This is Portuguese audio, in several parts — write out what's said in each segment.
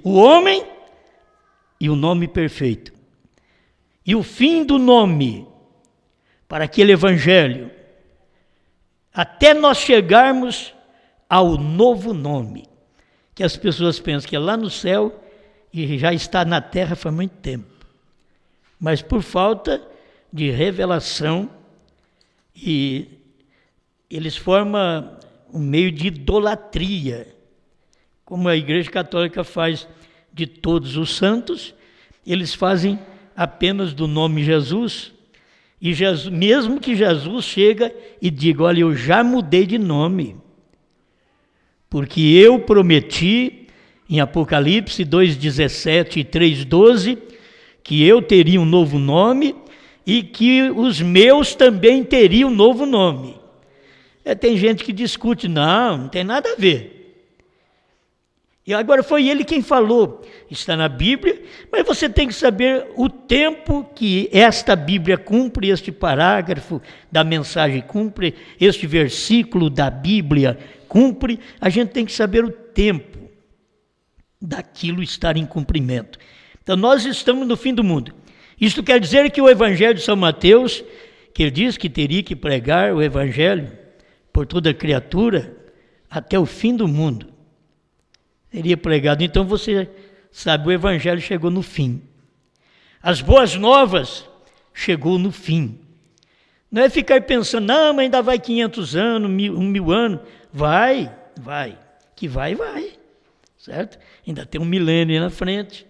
o homem e o nome perfeito. E o fim do nome para aquele evangelho, até nós chegarmos ao novo nome, que as pessoas pensam que é lá no céu e já está na terra faz muito tempo. Mas por falta de revelação, e eles formam um meio de idolatria, como a Igreja Católica faz de todos os santos, eles fazem apenas do nome Jesus, e Jesus, mesmo que Jesus chega e diga, olha, eu já mudei de nome, porque eu prometi em Apocalipse 2,17 e 3,12, que eu teria um novo nome e que os meus também teriam um novo nome. Tem gente que discute, não tem nada a ver. E agora foi ele quem falou, está na Bíblia, mas você tem que saber o tempo que esta Bíblia cumpre, este parágrafo da mensagem cumpre, este versículo da Bíblia cumpre, a gente tem que saber o tempo daquilo estar em cumprimento. Então nós estamos no fim do mundo. Isto quer dizer que o Evangelho de São Mateus, que ele diz que teria que pregar o Evangelho por toda criatura até o fim do mundo, teria pregado. Então você sabe, o Evangelho chegou no fim. As boas novas chegou no fim. Não é ficar pensando, não, mas ainda vai 500 anos, 1000 anos. Vai. Que vai. Certo? Ainda tem um milênio na frente.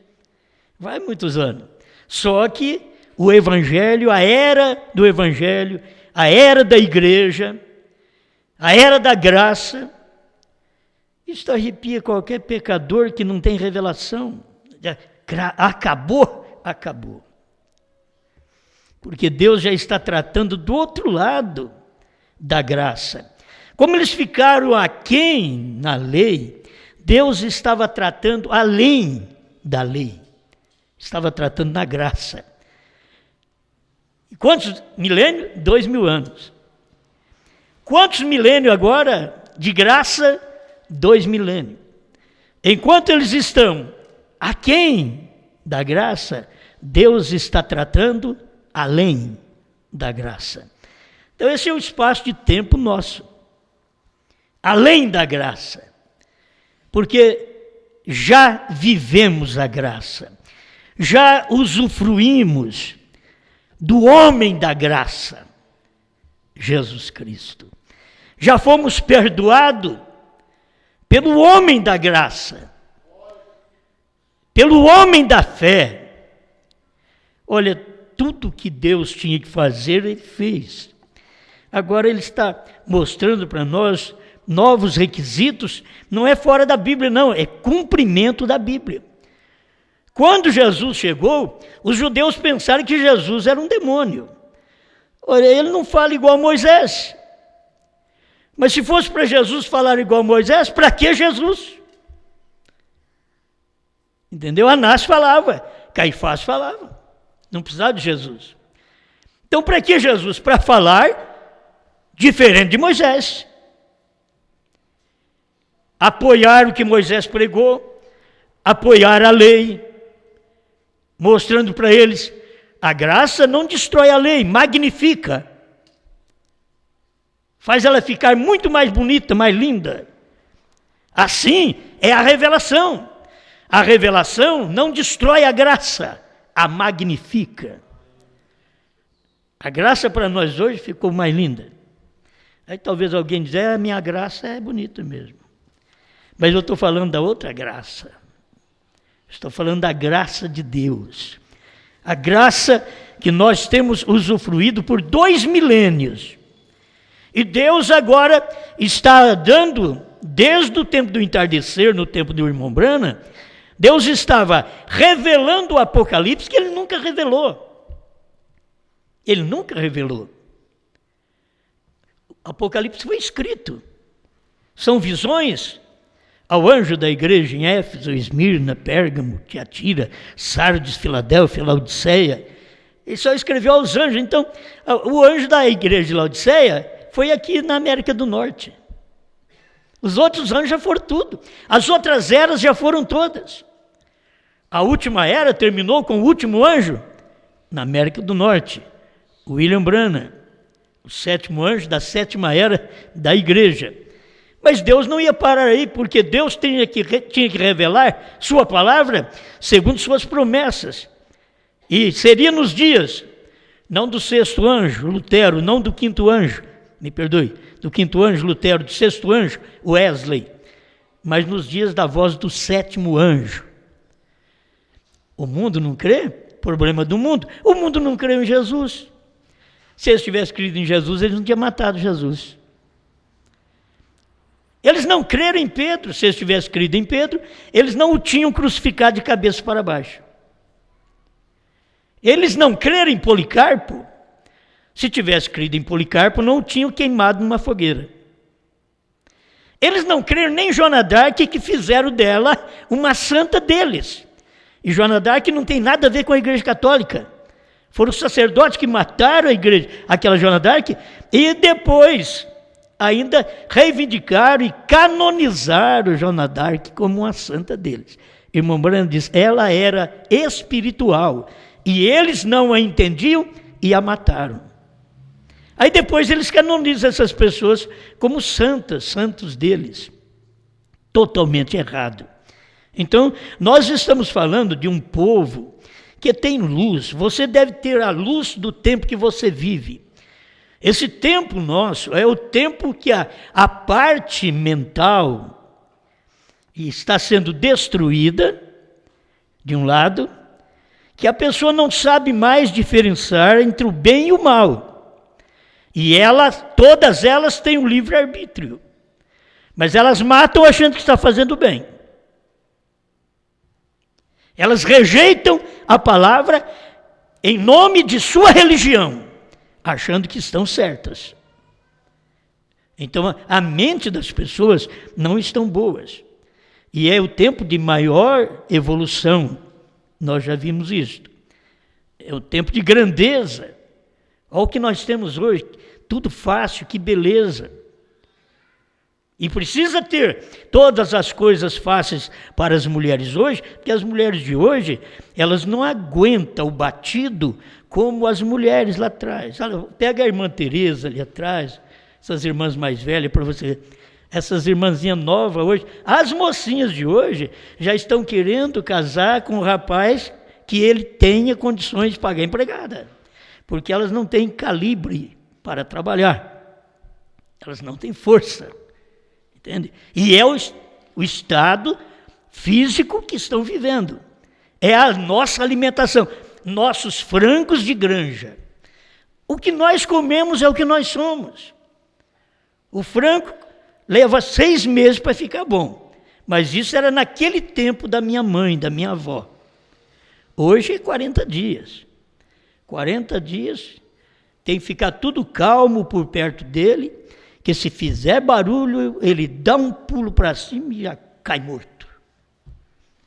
Vai muitos anos. Só que o Evangelho, a era do Evangelho, a era da igreja, a era da graça, isso arrepia qualquer pecador que não tem revelação. Acabou. Porque Deus já está tratando do outro lado da graça. Como eles ficaram aquém na lei, Deus estava tratando além da lei. Estava tratando na graça. E quantos milênios? 2000 anos. Quantos milênios agora de graça? 2 milênios. Enquanto eles estão aquém da graça, Deus está tratando além da graça. Então esse é o espaço de tempo nosso. Além da graça. Porque já vivemos a graça. Já usufruímos do homem da graça, Jesus Cristo. Já fomos perdoados pelo homem da graça, pelo homem da fé. Olha, tudo que Deus tinha que fazer, Ele fez. Agora Ele está mostrando para nós novos requisitos, não é fora da Bíblia, não, é cumprimento da Bíblia. Quando Jesus chegou, os judeus pensaram que Jesus era um demônio. Olha, ele não fala igual a Moisés. Mas se fosse para Jesus falar igual a Moisés, para que Jesus? Entendeu? Anás falava, Caifás falava. Não precisava de Jesus. Então, para que Jesus? Para falar diferente de Moisés. Apoiar o que Moisés pregou, apoiar a lei, mostrando para eles, a graça não destrói a lei, magnifica. Faz ela ficar muito mais bonita, mais linda. Assim é a revelação. A revelação não destrói a graça, a magnifica. A graça para nós hoje ficou mais linda. Aí talvez alguém dizer, a minha graça é bonita mesmo. Mas eu estou falando da outra graça. Estou falando da graça de Deus. A graça que nós temos usufruído por 2 milênios. E Deus agora está dando, desde o tempo do entardecer, no tempo do irmão Brana, Deus estava revelando o Apocalipse que Ele nunca revelou. Ele nunca revelou. O Apocalipse foi escrito. São visões ao anjo da igreja em Éfeso, Esmirna, Pérgamo, Tiatira, Sardes, Filadélfia, Laodiceia. Ele só escreveu aos anjos. Então, o anjo da igreja de Laodiceia foi aqui na América do Norte. Os outros anjos já foram tudo. As outras eras já foram todas. A última era terminou com o último anjo na América do Norte, William Branham, o sétimo anjo da sétima era da igreja. Mas Deus não ia parar aí, porque Deus tinha que revelar sua palavra segundo suas promessas. E seria nos dias, não do sexto anjo, Lutero, não do quinto anjo, me perdoe, do quinto anjo, Lutero, do sexto anjo, Wesley, mas nos dias da voz do sétimo anjo. O mundo não crê? Problema do mundo. O mundo não crê em Jesus. Se eles tivessem crido em Jesus, eles não tinham matado Jesus. Eles não creram em Pedro. Se eles tivessem crido em Pedro, eles não o tinham crucificado de cabeça para baixo. Eles não creram em Policarpo. Se tivessem crido em Policarpo, não o tinham queimado numa fogueira. Eles não creram nem em Joana d'Arc, que fizeram dela uma santa deles. E Joana d'Arc não tem nada a ver com a Igreja Católica. Foram os sacerdotes que mataram a igreja, aquela Joana d'Arc, e depois ainda reivindicaram e canonizaram Joana d'Arc como uma santa deles. Irmão Branham diz, ela era espiritual, e eles não a entendiam e a mataram. Aí depois eles canonizam essas pessoas como santas, santos deles. Totalmente errado. Então, nós estamos falando de um povo que tem luz. Você deve ter a luz do tempo que você vive. Esse tempo nosso é o tempo que a parte mental está sendo destruída, de um lado, que a pessoa não sabe mais diferenciar entre o bem e o mal. E todas elas têm um livre-arbítrio. Mas elas matam achando que está fazendo bem. Elas rejeitam a palavra em nome de sua religião, achando que estão certas. Então, a mente das pessoas não estão boas. E é o tempo de maior evolução. Nós já vimos isso. É o tempo de grandeza. Olha o que nós temos hoje. Tudo fácil, que beleza. E precisa ter todas as coisas fáceis para as mulheres hoje, porque as mulheres de hoje, elas não aguentam o batido como as mulheres lá atrás. Pega a irmã Tereza ali atrás, essas irmãs mais velhas para você ver. Essas irmãzinhas novas hoje, as mocinhas de hoje já estão querendo casar com um rapaz que ele tenha condições de pagar empregada, porque elas não têm calibre para trabalhar, elas não têm força. Entende? E é o estado físico que estão vivendo. É a nossa alimentação, nossos frangos de granja. O que nós comemos é o que nós somos. O frango leva 6 meses para ficar bom. Mas isso era naquele tempo da minha mãe, da minha avó. Hoje é 40 dias. 40 dias, tem que ficar tudo calmo por perto dele, que se fizer barulho, ele dá um pulo para cima e já cai morto.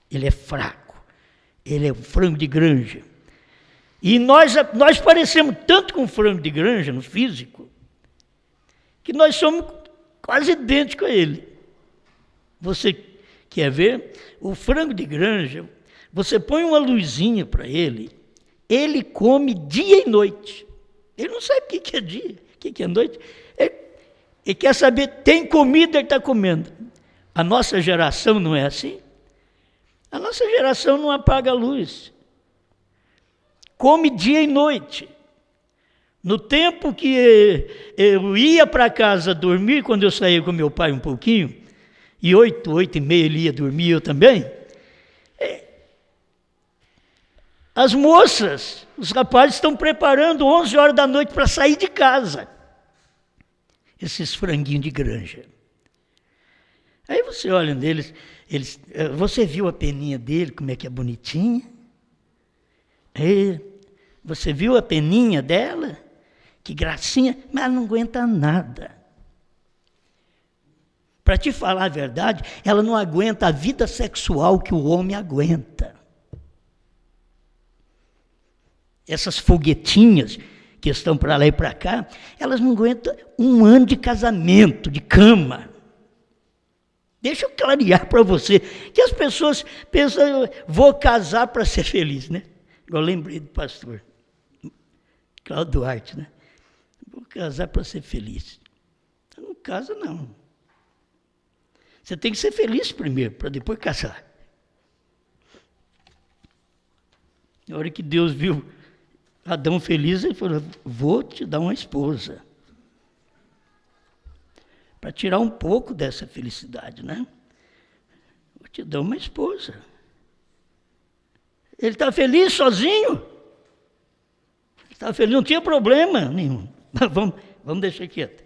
Ele é fraco, ele é um frango de granja. E nós parecemos tanto com frango de granja no físico, que nós somos quase idênticos a ele. Você quer ver? O frango de granja, você põe uma luzinha para ele come dia e noite. Ele não sabe o que é dia, o que é noite. Ele quer saber, tem comida, ele está comendo. A nossa geração não é assim? A nossa geração não apaga a luz. Come dia e noite. No tempo que eu ia para casa dormir, quando eu saía com meu pai um pouquinho, e 8h30 ele ia dormir, eu também, as moças, os rapazes estão preparando 11 horas da noite para sair de casa. Esses franguinhos de granja. Aí você olha neles, você viu a peninha dele, como é que é bonitinha? Você viu a peninha dela? Que gracinha, mas ela não aguenta nada. Para te falar a verdade, ela não aguenta a vida sexual que o homem aguenta. Essas foguetinhas que estão para lá e para cá, elas não aguentam 1 ano de casamento, de cama. Deixa eu clarear para você, que as pessoas pensam, vou casar para ser feliz, né? Eu lembrei do pastor Cláudio Duarte, né? Vou casar para ser feliz. Você não casa, não. Você tem que ser feliz primeiro, para depois casar. Na hora que Deus viu Adão feliz, ele falou, vou te dar uma esposa. Para tirar um pouco dessa felicidade, né? Vou te dar uma esposa. Ele está feliz sozinho? Ele estava feliz, não tinha problema nenhum. Mas vamos deixar quieto.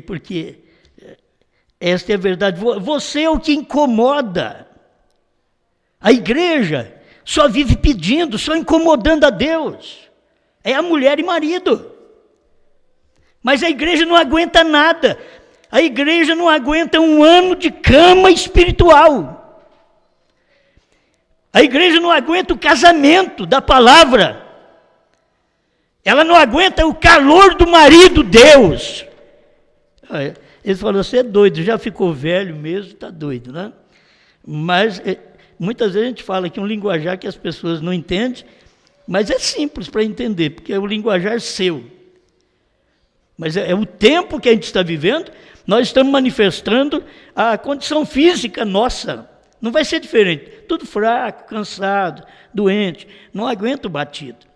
Porque esta é a verdade. Você é o que incomoda. A igreja só vive pedindo, só incomodando a Deus. É a mulher e marido. Mas a igreja não aguenta nada. A igreja não aguenta um ano de cama espiritual. A igreja não aguenta o casamento da palavra. Ela não aguenta o calor do marido, Deus. Ele falou, você é doido, já ficou velho mesmo, está doido, né? Mas muitas vezes a gente fala aqui um linguajar que as pessoas não entendem, mas é simples para entender, porque é o linguajar seu. Mas é o tempo que a gente está vivendo, nós estamos manifestando a condição física nossa. Não vai ser diferente. Tudo fraco, cansado, doente, não aguenta o batido.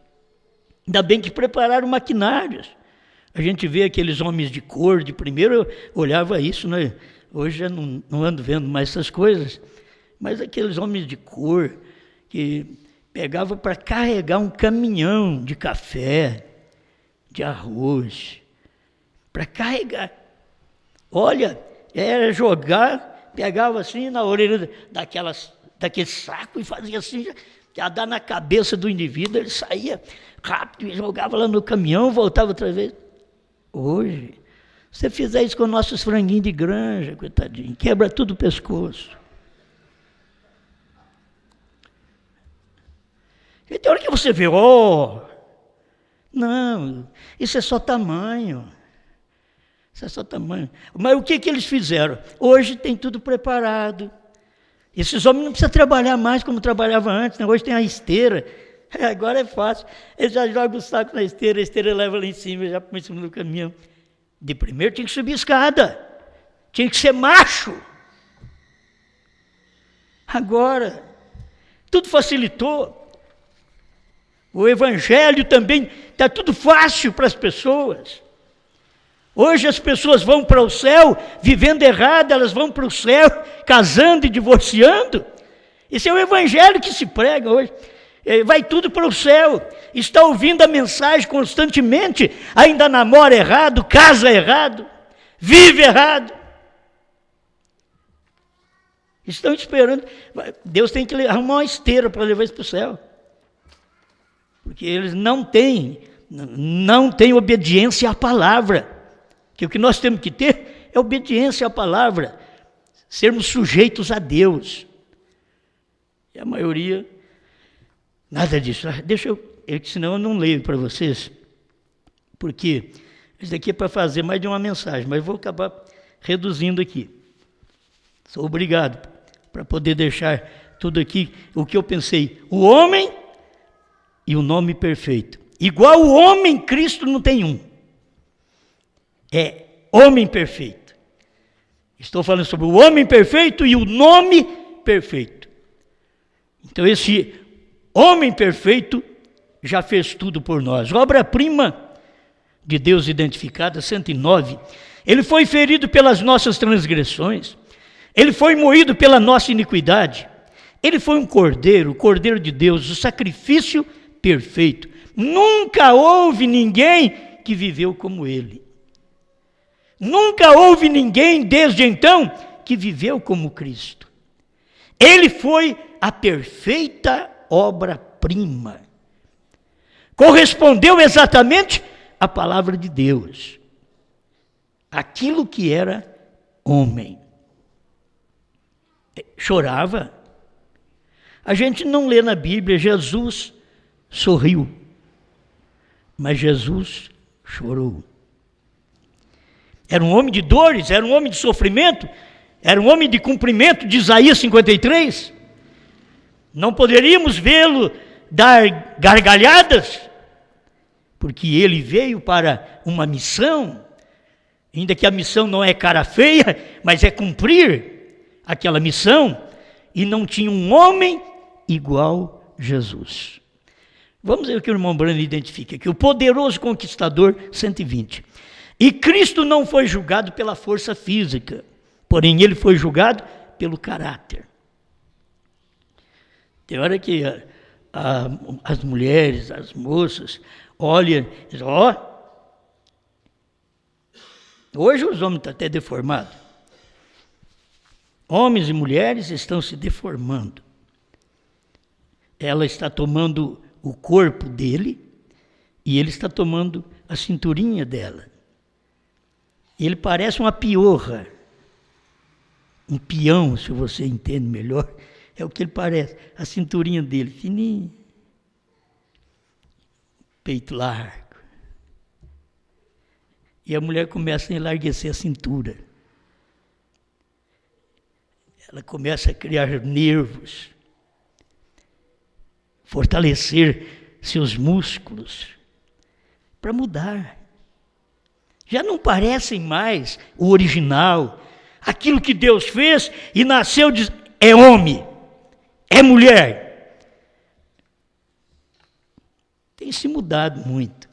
Ainda bem que prepararam maquinários. A gente vê aqueles homens de cor, de primeiro eu olhava isso, né? Hoje já não ando vendo mais essas coisas, mas aqueles homens de cor que pegavam para carregar um caminhão de café, de arroz, para carregar. Olha, era jogar, pegava assim na orelha daquele saco e fazia assim, já dá na cabeça do indivíduo, ele saía rápido e jogava lá no caminhão, voltava outra vez. Hoje, se você fizer isso com nossos franguinhos de granja, coitadinho, quebra tudo o pescoço. E tem hora que você vê, não, isso é só tamanho. Isso é só tamanho. Mas o que eles fizeram? Hoje tem tudo preparado. Esses homens não precisam trabalhar mais como trabalhavam antes, né? Hoje tem a esteira. Agora é fácil. Eles já jogam o saco na esteira, a esteira leva lá em cima, já põe em cima do caminhão. De primeiro tinha que subir escada. Tinha que ser macho. Agora, tudo facilitou. O evangelho também está tudo fácil para as pessoas. Hoje as pessoas vão para o céu, vivendo errado, elas vão para o céu, casando e divorciando. Esse é o evangelho que se prega hoje. Vai tudo para o céu, está ouvindo a mensagem constantemente, ainda namora errado, casa errado, vive errado. Estão esperando. Deus tem que arrumar uma esteira para levar isso para o céu. Porque eles não têm obediência à palavra. Que o que nós temos que ter é obediência à palavra, sermos sujeitos a Deus. E a maioria, nada disso. Deixa senão eu não leio para vocês, porque isso daqui é para fazer mais de uma mensagem, mas vou acabar reduzindo aqui. Sou obrigado para poder deixar tudo aqui, o que eu pensei. O homem e o nome perfeito. Igual o homem, Cristo não tem um. É homem perfeito. Estou falando sobre o homem perfeito e o nome perfeito. Então esse homem perfeito já fez tudo por nós. Obra-prima de Deus identificada, 109. Ele foi ferido pelas nossas transgressões. Ele foi moído pela nossa iniquidade. Ele foi um cordeiro, o cordeiro de Deus, o sacrifício perfeito. Nunca houve ninguém que viveu como ele. Nunca houve ninguém, desde então, que viveu como Cristo. Ele foi a perfeita obra-prima. Correspondeu exatamente à palavra de Deus. Aquilo que era homem. Chorava. A gente não lê na Bíblia, Jesus sorriu. Mas Jesus chorou. Era um homem de dores, era um homem de sofrimento, Era um homem de cumprimento de Isaías 53. Não poderíamos vê-lo dar gargalhadas, porque ele veio para uma missão, ainda que a missão não é cara feia, mas é cumprir aquela missão, e não tinha um homem igual Jesus. Vamos ver o que o irmão Branham identifica aqui, o poderoso conquistador 120. E Cristo não foi julgado pela força física, porém ele foi julgado pelo caráter. Tem hora que as mulheres, as moças, olham e dizem, hoje os homens estão até deformados. Homens e mulheres estão se deformando. Ela está tomando o corpo dele e ele está tomando a cinturinha dela. Ele parece uma piorra, um peão, se você entende melhor, é o que ele parece. A cinturinha dele, fininha, peito largo. E a mulher começa a enlarguecer a cintura. Ela começa a criar nervos, fortalecer seus músculos para mudar. Já não parecem mais o original, aquilo que Deus fez e nasceu, é homem, é mulher. Tem se mudado muito.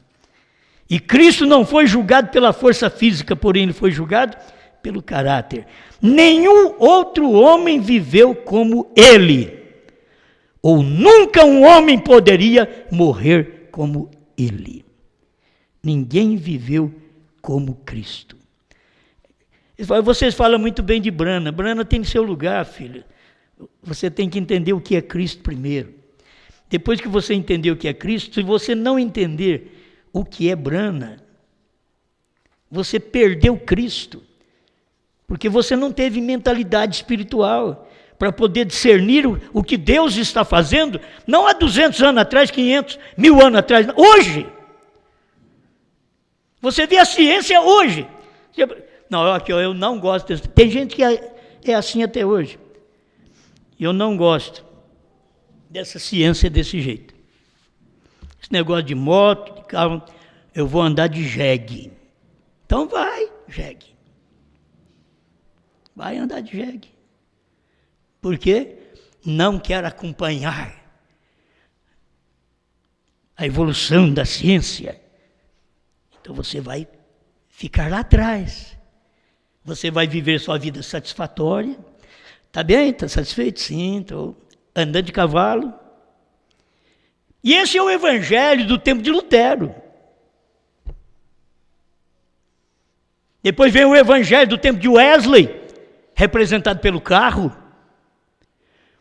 E Cristo não foi julgado pela força física, porém ele foi julgado pelo caráter. Nenhum outro homem viveu como ele, ou nunca um homem poderia morrer como ele. Ninguém viveu como Cristo. Vocês falam muito bem de Brana. Brana tem seu lugar, filho. Você tem que entender o que é Cristo primeiro. Depois que você entender o que é Cristo, se você não entender o que é Brana, você perdeu Cristo. Porque você não teve mentalidade espiritual para poder discernir o que Deus está fazendo, não há 200 anos atrás, 500, 1000 anos atrás, hoje. Você vê a ciência hoje. Não, eu não gosto disso. Tem gente que é assim até hoje. Eu não gosto dessa ciência desse jeito. Esse negócio de moto, de carro, eu vou andar de jegue. Então vai, jegue. Vai andar de jegue. Por quê? Não quer acompanhar a evolução da ciência. Então você vai ficar lá atrás. Você vai viver sua vida satisfatória. Está bem? Está satisfeito? Sim, estou andando de cavalo. E esse é o evangelho do tempo de Lutero. Depois vem o evangelho do tempo de Wesley, representado pelo carro.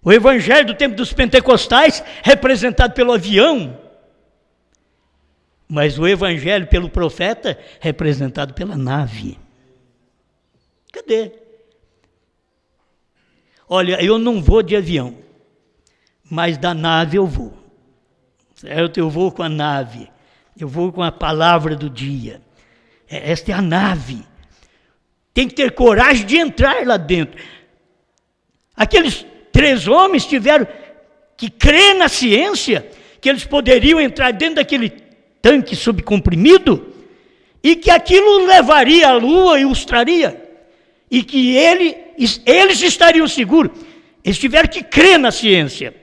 O evangelho do tempo dos pentecostais, representado pelo avião. Mas o evangelho pelo profeta, representado pela nave. Cadê? Olha, eu não vou de avião, mas da nave eu vou. Certo? Eu vou com a nave. Eu vou com a palavra do dia. Esta é a nave. Tem que ter coragem de entrar lá dentro. Aqueles 3 homens tiveram que crer na ciência, que eles poderiam entrar dentro daquele tanque subcomprimido, e que aquilo levaria à lua e os traria, e que eles estariam seguros. Eles tiveram que crer na ciência.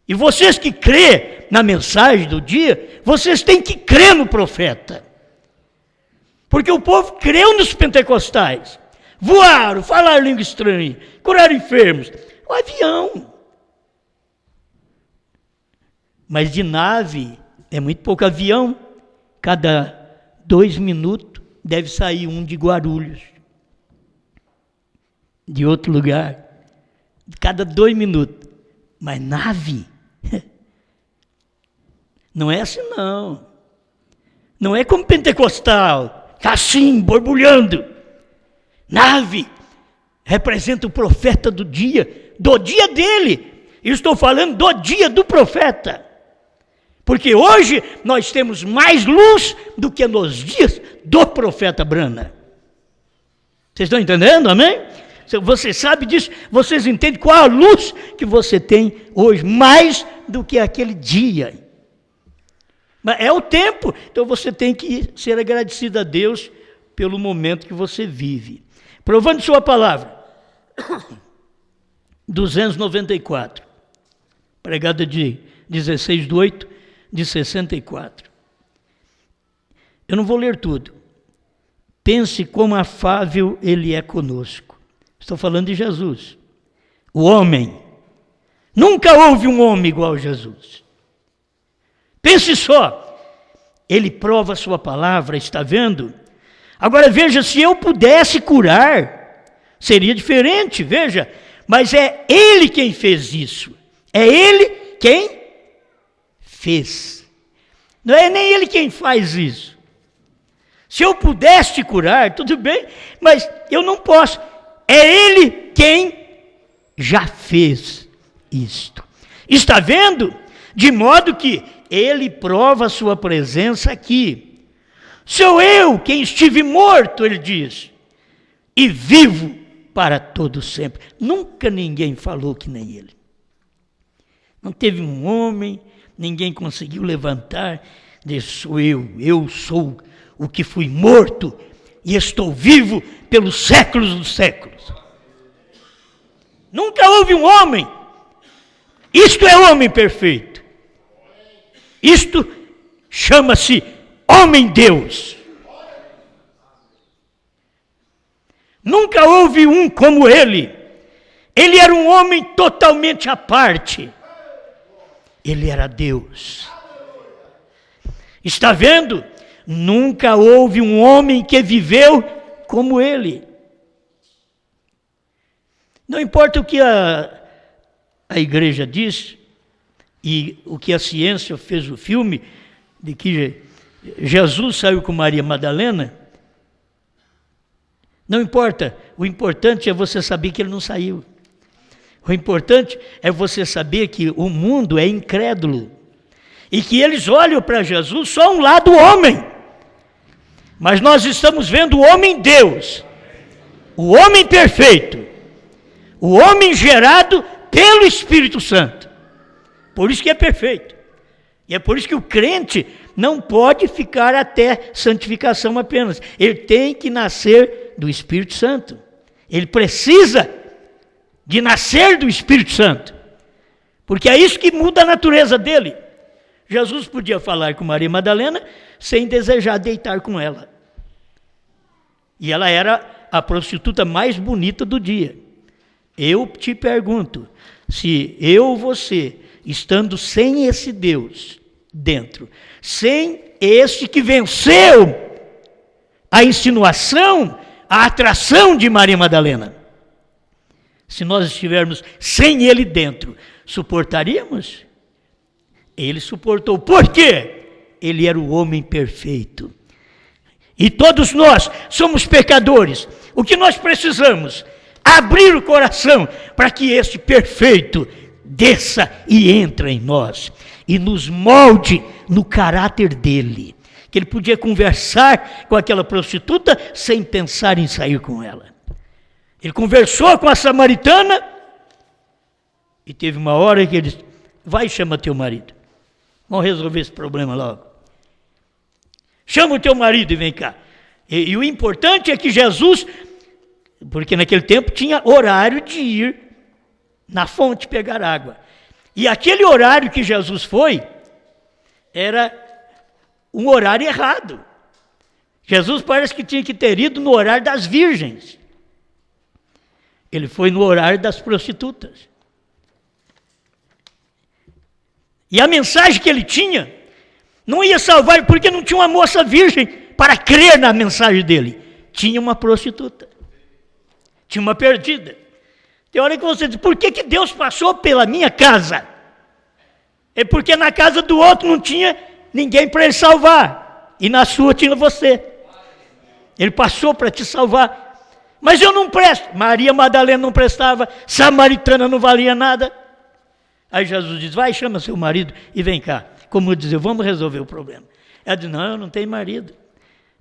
E vocês que crê na mensagem do dia, vocês têm que crer no profeta. Porque o povo creu nos pentecostais. Voaram, falaram língua estranha, curaram enfermos. O avião. Mas de nave é muito pouco. Avião, cada 2 minutos deve sair um de Guarulhos, de outro lugar. Cada 2 minutos. Mas nave, não é assim não. Não é como pentecostal, assim, borbulhando. Nave representa o profeta do dia dele. Eu estou falando do dia do profeta. Porque hoje nós temos mais luz do que nos dias do profeta Brana. Vocês estão entendendo, amém? Você sabe disso? Vocês entendem qual a luz que você tem hoje, mais do que aquele dia. Mas é o tempo, então você tem que ser agradecido a Deus pelo momento que você vive. Provando sua palavra, 294, pregada de 16/8/64. Eu não vou ler tudo. Pense como afável ele é conosco. Estou falando de Jesus. O homem. Nunca houve um homem igual a Jesus. Pense só. Ele prova a sua palavra, está vendo? Agora veja, se eu pudesse curar, seria diferente, veja. Mas é ele quem fez isso. É ele quem fez. Não é nem ele quem faz isso. Se eu pudesse te curar, tudo bem, mas eu não posso. É ele quem já fez isto. Está vendo? De modo que ele prova a sua presença aqui. Sou eu quem estive morto, ele diz, e vivo para todo sempre. Nunca ninguém falou que nem ele. Não teve um homem, ninguém conseguiu levantar, disse, sou eu sou o que fui morto e estou vivo pelos séculos dos séculos. Nunca houve um homem. Isto é homem perfeito. Isto chama-se homem-deus. Nunca houve um como ele. Ele era um homem totalmente à parte. Ele era Deus. Está vendo? Nunca houve um homem que viveu como ele. Não importa o que a igreja diz, e o que a ciência fez o filme, de que Jesus saiu com Maria Madalena, não importa, o importante é você saber que ele não saiu. O importante é você saber que o mundo é incrédulo, e que eles olham para Jesus só um lado homem. Mas nós estamos vendo o homem Deus, o homem perfeito, o homem gerado pelo Espírito Santo. Por isso que é perfeito. E é por isso que o crente não pode ficar até santificação apenas. Ele tem que nascer do Espírito Santo. Ele precisa de nascer do Espírito Santo. Porque é isso que muda a natureza dele. Jesus podia falar com Maria Madalena sem desejar deitar com ela. E ela era a prostituta mais bonita do dia. Eu te pergunto, se eu ou você, estando sem esse Deus dentro, sem este que venceu a insinuação, a atração de Maria Madalena, se nós estivermos sem ele dentro, suportaríamos? Ele suportou. Por quê? Ele era o homem perfeito. E todos nós somos pecadores. O que nós precisamos? Abrir o coração para que este perfeito desça e entre em nós. E nos molde no caráter dele. Que ele podia conversar com aquela prostituta sem pensar em sair com ela. Ele conversou com a samaritana e teve uma hora que ele disse, vai e chama teu marido. Vamos resolver esse problema logo. Chama o teu marido e vem cá. E o importante é que Jesus, porque naquele tempo tinha horário de ir na fonte pegar água. E aquele horário que Jesus foi, era um horário errado. Jesus parece que tinha que ter ido no horário das virgens. Ele foi no horário das prostitutas. E a mensagem que ele tinha não ia salvar, porque não tinha uma moça virgem para crer na mensagem dele. Tinha uma prostituta. Tinha uma perdida. Tem hora que você diz, por que Deus passou pela minha casa? É porque na casa do outro não tinha ninguém para ele salvar. E na sua tinha você. Ele passou para te salvar. Mas eu não presto. Maria Madalena não prestava. Samaritana não valia nada. Aí Jesus diz, vai, chama seu marido e vem cá. Como dizer, vamos resolver o problema. Ela diz, não, eu não tenho marido.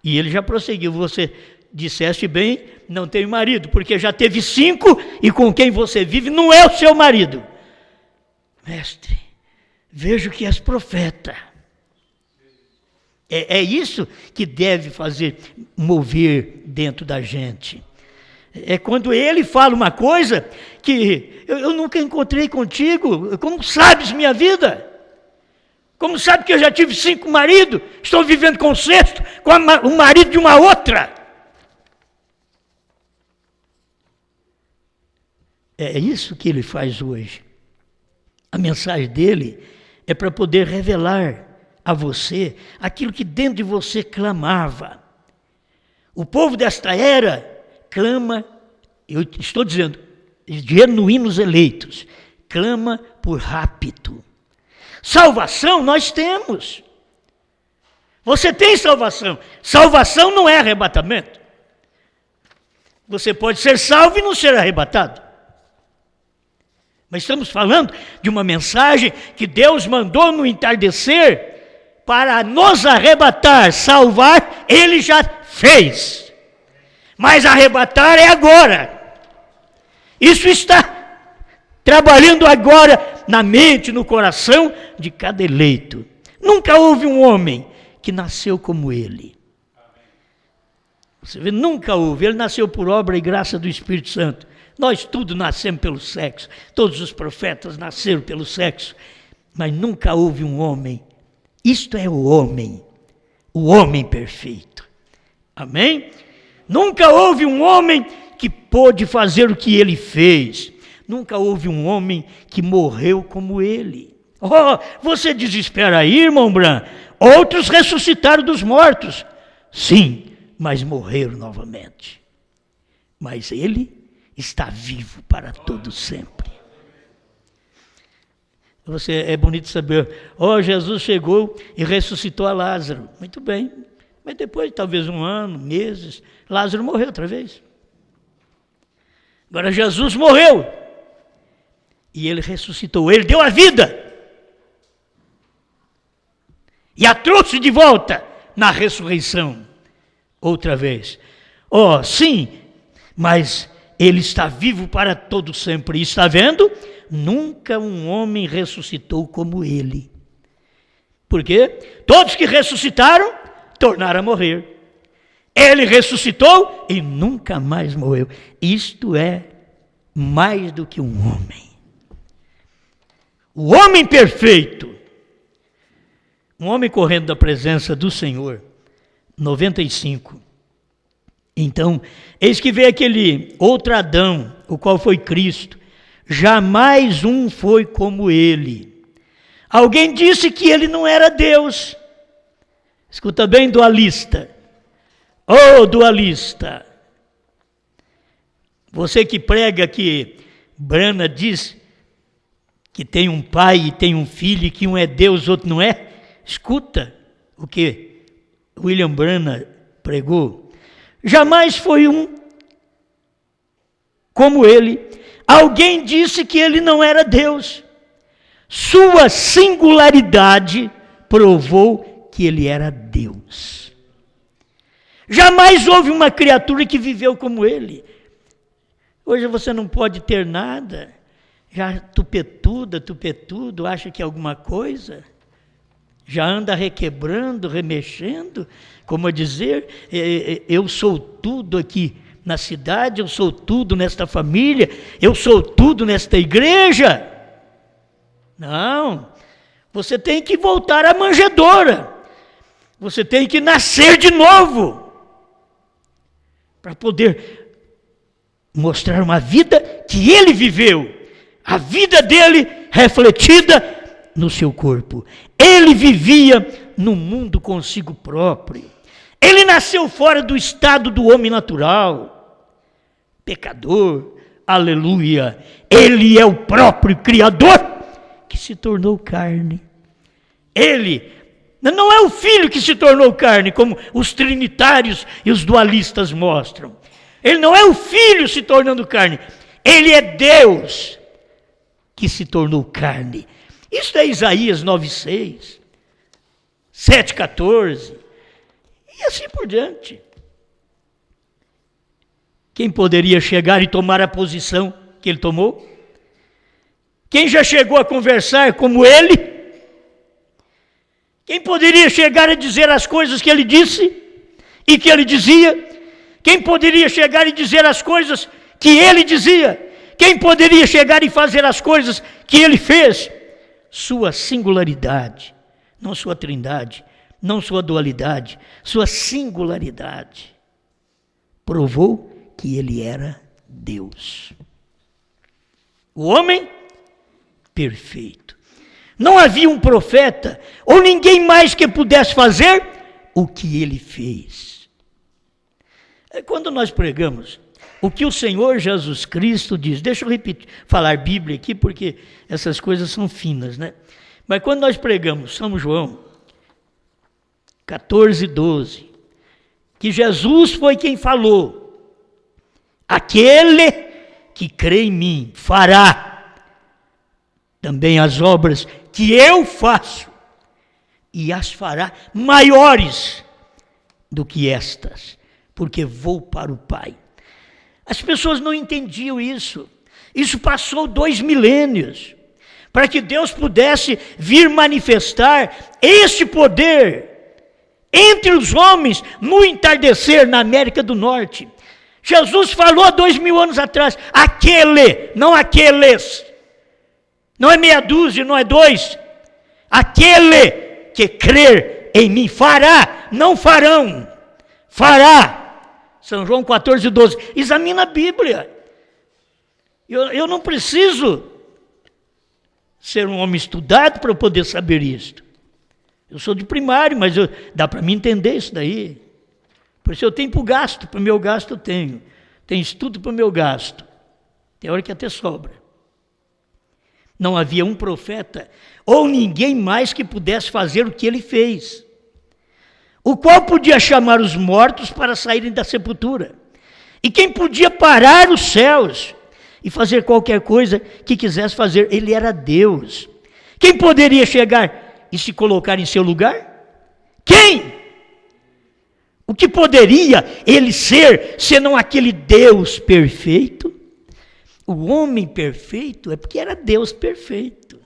E ele já prosseguiu, você disseste bem, não tenho marido, porque já teve 5 e com quem você vive não é o seu marido. Mestre, vejo que és profeta. É isso que deve fazer mover dentro da gente. É quando ele fala uma coisa que eu nunca encontrei contigo. Como sabes minha vida? Como sabe que eu já tive 5 maridos? Estou vivendo com o 6º, com o marido de uma outra. É isso que ele faz hoje. A mensagem dele é para poder revelar a você aquilo que dentro de você clamava. O povo desta era clama, eu estou dizendo, genuínos eleitos, clama por rapto. Salvação nós temos. Você tem salvação. Salvação não é arrebatamento. Você pode ser salvo e não ser arrebatado. Mas estamos falando de uma mensagem que Deus mandou no entardecer para nos arrebatar, salvar, Ele já fez. Mas arrebatar é agora. Isso está trabalhando agora na mente, no coração de cada eleito. Nunca houve um homem que nasceu como ele. Você vê, nunca houve. Ele nasceu por obra e graça do Espírito Santo. Nós tudo nascemos pelo sexo. Todos os profetas nasceram pelo sexo. Mas nunca houve um homem. Isto é o homem perfeito. Amém? Nunca houve um homem que pôde fazer o que ele fez. Nunca houve um homem que morreu como ele. Oh, você desespera aí, irmão Bran. Outros ressuscitaram dos mortos. Sim, mas morreram novamente. Mas ele está vivo para todo sempre. É bonito saber, Jesus chegou e ressuscitou a Lázaro. Muito bem, mas depois, talvez 1 ano, meses, Lázaro morreu outra vez. Agora Jesus morreu e ele ressuscitou, ele deu a vida e a trouxe de volta na ressurreição outra vez. Sim, mas ele está vivo para todo sempre. E está vendo? Nunca um homem ressuscitou como ele. Por quê? Todos que ressuscitaram, tornaram a morrer. Ele ressuscitou e nunca mais morreu. Isto é mais do que um homem. O homem perfeito. Um homem correndo da presença do Senhor. 95. Então, eis que veio aquele outro Adão, o qual foi Cristo. Jamais um foi como ele. Alguém disse que ele não era Deus. Escuta bem, dualista. Dualista. Você que prega que Brana diz que tem um pai e tem um filho e que um é Deus, outro não é. Escuta o que William Brana pregou. Jamais foi um como ele. Alguém disse que ele não era Deus. Sua singularidade provou que ele era Deus. Jamais houve uma criatura que viveu como ele. Hoje você não pode ter nada. Já tupetudo, acha que é alguma coisa. Já anda requebrando, remexendo. Como a dizer, eu sou tudo aqui na cidade, eu sou tudo nesta família, eu sou tudo nesta igreja. Não, você tem que voltar à manjedoura, você tem que nascer de novo, para poder mostrar uma vida que ele viveu, a vida dele refletida no seu corpo. Ele vivia no mundo consigo próprio, ele nasceu fora do estado do homem natural, pecador, aleluia. Ele é o próprio Criador que se tornou carne. Ele não é o Filho que se tornou carne, como os trinitários e os dualistas mostram. Ele não é o Filho se tornando carne. Ele é Deus que se tornou carne. Isso é Isaías 9,6, 7,14 e assim por diante. Quem poderia chegar e tomar a posição que ele tomou? Quem já chegou a conversar como ele? Quem poderia chegar a dizer as coisas que ele disse e que ele dizia? Quem poderia chegar e dizer as coisas que ele dizia? Quem poderia chegar e fazer as coisas que ele fez? Sua singularidade, não sua trindade, não sua dualidade, sua singularidade, provou que ele era Deus. O homem perfeito. Não havia um profeta ou ninguém mais que pudesse fazer o que ele fez. Quando nós pregamos o que o Senhor Jesus Cristo diz, deixa eu repetir, falar Bíblia aqui porque essas coisas são finas, né? Mas quando nós pregamos São João 14:12, que Jesus foi quem falou: aquele que crê em mim fará também as obras que eu faço, e as fará maiores do que estas, porque vou para o Pai. As pessoas não entendiam isso. Isso passou 2 milênios, para que Deus pudesse vir manifestar este poder entre os homens no entardecer na América do Norte. Jesus falou há 2000 anos atrás, aquele, não aqueles. Não é meia dúzia, não é 2. Aquele que crer em mim fará, não farão, fará. São João 14:12. Examina a Bíblia. Eu não preciso ser um homem estudado para poder saber isto. Eu sou de primário, mas dá para mim entender isso daí. Por isso eu tenho para o gasto, para o meu gasto eu tenho. Tem estudo para o meu gasto. Tem hora que até sobra. Não havia um profeta ou ninguém mais que pudesse fazer o que ele fez, o qual podia chamar os mortos para saírem da sepultura, e quem podia parar os céus e fazer qualquer coisa que quisesse fazer. Ele era Deus. Quem poderia chegar e se colocar em seu lugar? Quem? O que poderia ele ser, senão aquele Deus perfeito? O homem perfeito é porque era Deus perfeito.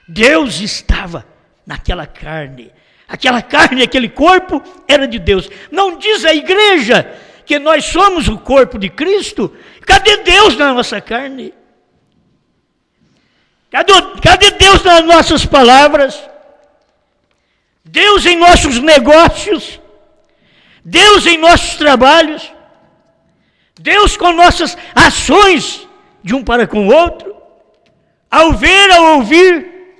Deus estava naquela carne. Aquela carne, aquele corpo era de Deus. Não diz a igreja que nós somos o corpo de Cristo? Cadê Deus na nossa carne? Cadê Deus nas nossas palavras? Deus em nossos negócios? Deus em nossos trabalhos? Deus com nossas ações de um para com o outro? Ao ver, ao ouvir?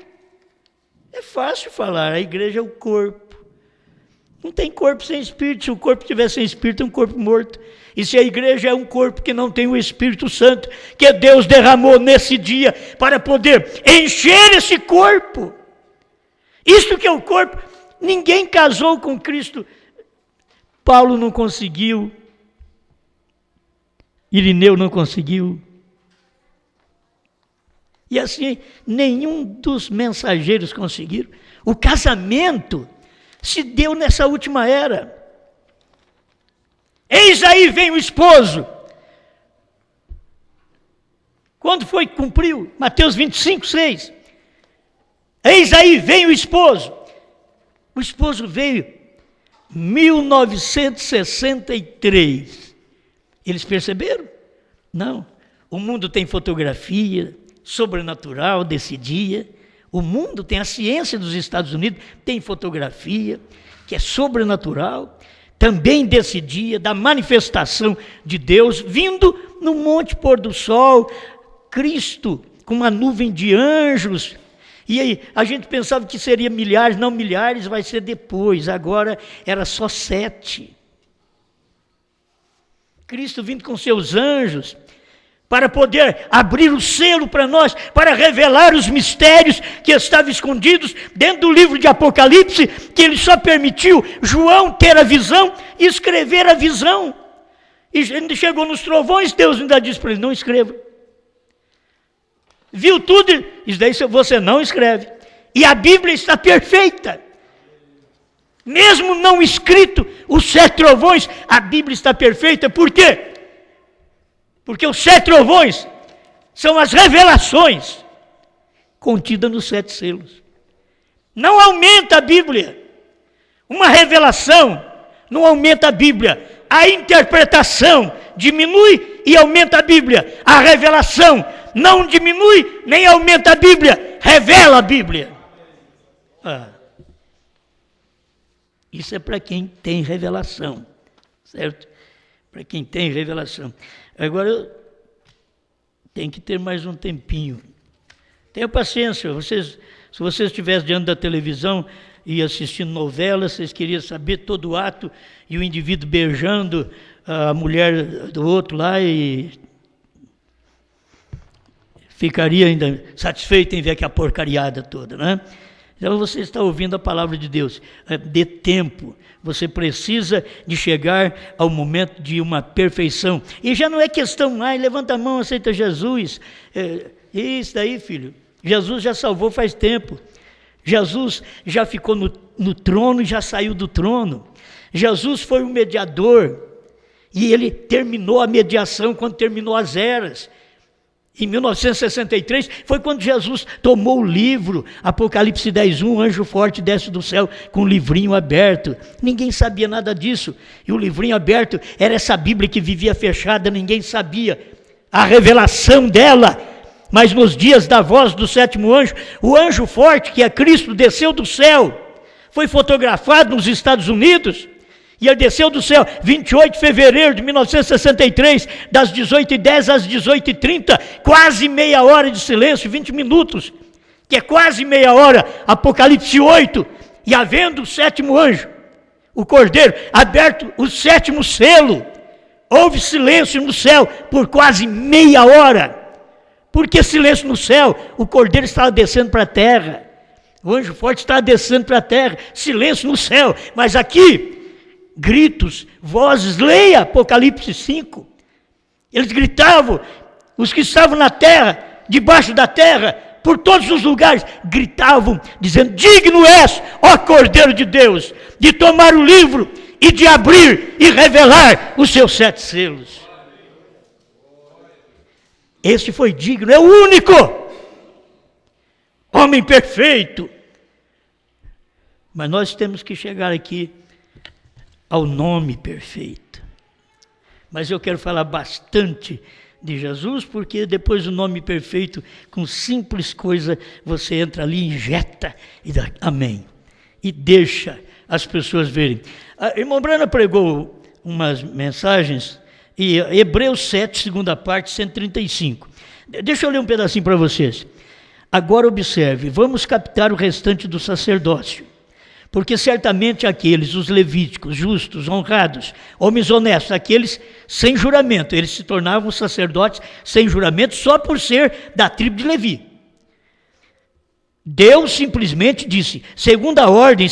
É fácil falar, a igreja é o corpo. Não tem corpo sem espírito. Se o corpo tiver sem espírito, é um corpo morto. E se a igreja é um corpo que não tem o Espírito Santo, que Deus derramou nesse dia para poder encher esse corpo. Isto que é o corpo. Ninguém casou com Cristo. Paulo não conseguiu. Irineu não conseguiu. E assim, nenhum dos mensageiros conseguiram. O casamento se deu nessa última era. Eis aí vem o esposo. Quando foi que cumpriu? Mateus 25:6. Eis aí vem o esposo. O esposo veio em 1963. Eles perceberam? Não. O mundo tem fotografia sobrenatural desse dia. O mundo tem a ciência dos Estados Unidos, tem fotografia que é sobrenatural, também desse dia, da manifestação de Deus, vindo no monte pôr do sol, Cristo com uma nuvem de anjos. E aí, a gente pensava que seria milhares, não milhares, vai ser depois, agora era só 7. Cristo vindo com seus anjos, para poder abrir o selo para nós, para revelar os mistérios que estavam escondidos dentro do livro de Apocalipse, que ele só permitiu João ter a visão e escrever a visão. E ele chegou nos trovões, Deus ainda disse para ele, não escreva. Viu tudo, isso daí você não escreve. E a Bíblia está perfeita. Mesmo não escrito os 7 trovões, a Bíblia está perfeita. Por quê? Porque os 7 trovões são as revelações contidas nos 7 selos. Não aumenta a Bíblia. Uma revelação não aumenta a Bíblia. A interpretação diminui e aumenta a Bíblia. A revelação não diminui nem aumenta a Bíblia. Revela a Bíblia. Isso é para quem tem revelação. Certo? Para quem tem revelação. Agora, tem que ter mais um tempinho. Tenha paciência. Se vocês estivessem diante da televisão e assistindo novela, vocês queriam saber todo o ato e o indivíduo beijando a mulher do outro lá e ficaria ainda satisfeito em ver aquela porcariada toda, né? Então você está ouvindo a palavra de Deus. Dê tempo. Você precisa de chegar ao momento de uma perfeição. E já não é questão mais, levanta a mão, aceita Jesus. Isso daí, filho. Jesus já salvou faz tempo. Jesus já ficou no trono e já saiu do trono. Jesus foi o mediador. E ele terminou a mediação quando terminou as eras. Em 1963, foi quando Jesus tomou o livro, Apocalipse 10:1, anjo forte desce do céu com o livrinho aberto. Ninguém sabia nada disso. E o livrinho aberto era essa Bíblia que vivia fechada, ninguém sabia a revelação dela. Mas nos dias da voz do 7º anjo, o anjo forte, que é Cristo, desceu do céu. Foi fotografado nos Estados Unidos. E ele desceu do céu, 28 de fevereiro de 1963, das 18h10 às 18h30, quase meia hora de silêncio, 20 minutos, que é quase meia hora, Apocalipse 8, e havendo o 7º anjo, o cordeiro, aberto o 7º selo, houve silêncio no céu por quase meia hora. Por que silêncio no céu? O cordeiro estava descendo para a terra, o anjo forte estava descendo para a terra, silêncio no céu, mas aqui, gritos, vozes, leia Apocalipse 5. Eles gritavam, os que estavam na terra, debaixo da terra, por todos os lugares, gritavam, dizendo: digno és, ó Cordeiro de Deus, de tomar o livro e de abrir e revelar os seus 7 selos. Este foi digno, é o único homem perfeito. Mas nós temos que chegar aqui ao nome perfeito. Mas eu quero falar bastante de Jesus, porque depois do nome perfeito, com simples coisa, você entra ali, injeta, e dá amém. E deixa as pessoas verem. A irmã Brana pregou umas mensagens, e Hebreus 7, segunda parte, 135. Deixa eu ler um pedacinho para vocês. Agora observe, vamos captar o restante do sacerdócio. Porque certamente aqueles, os levíticos, justos, honrados, homens honestos, aqueles sem juramento, eles se tornavam sacerdotes sem juramento só por ser da tribo de Levi. Deus simplesmente disse, segundo a ordem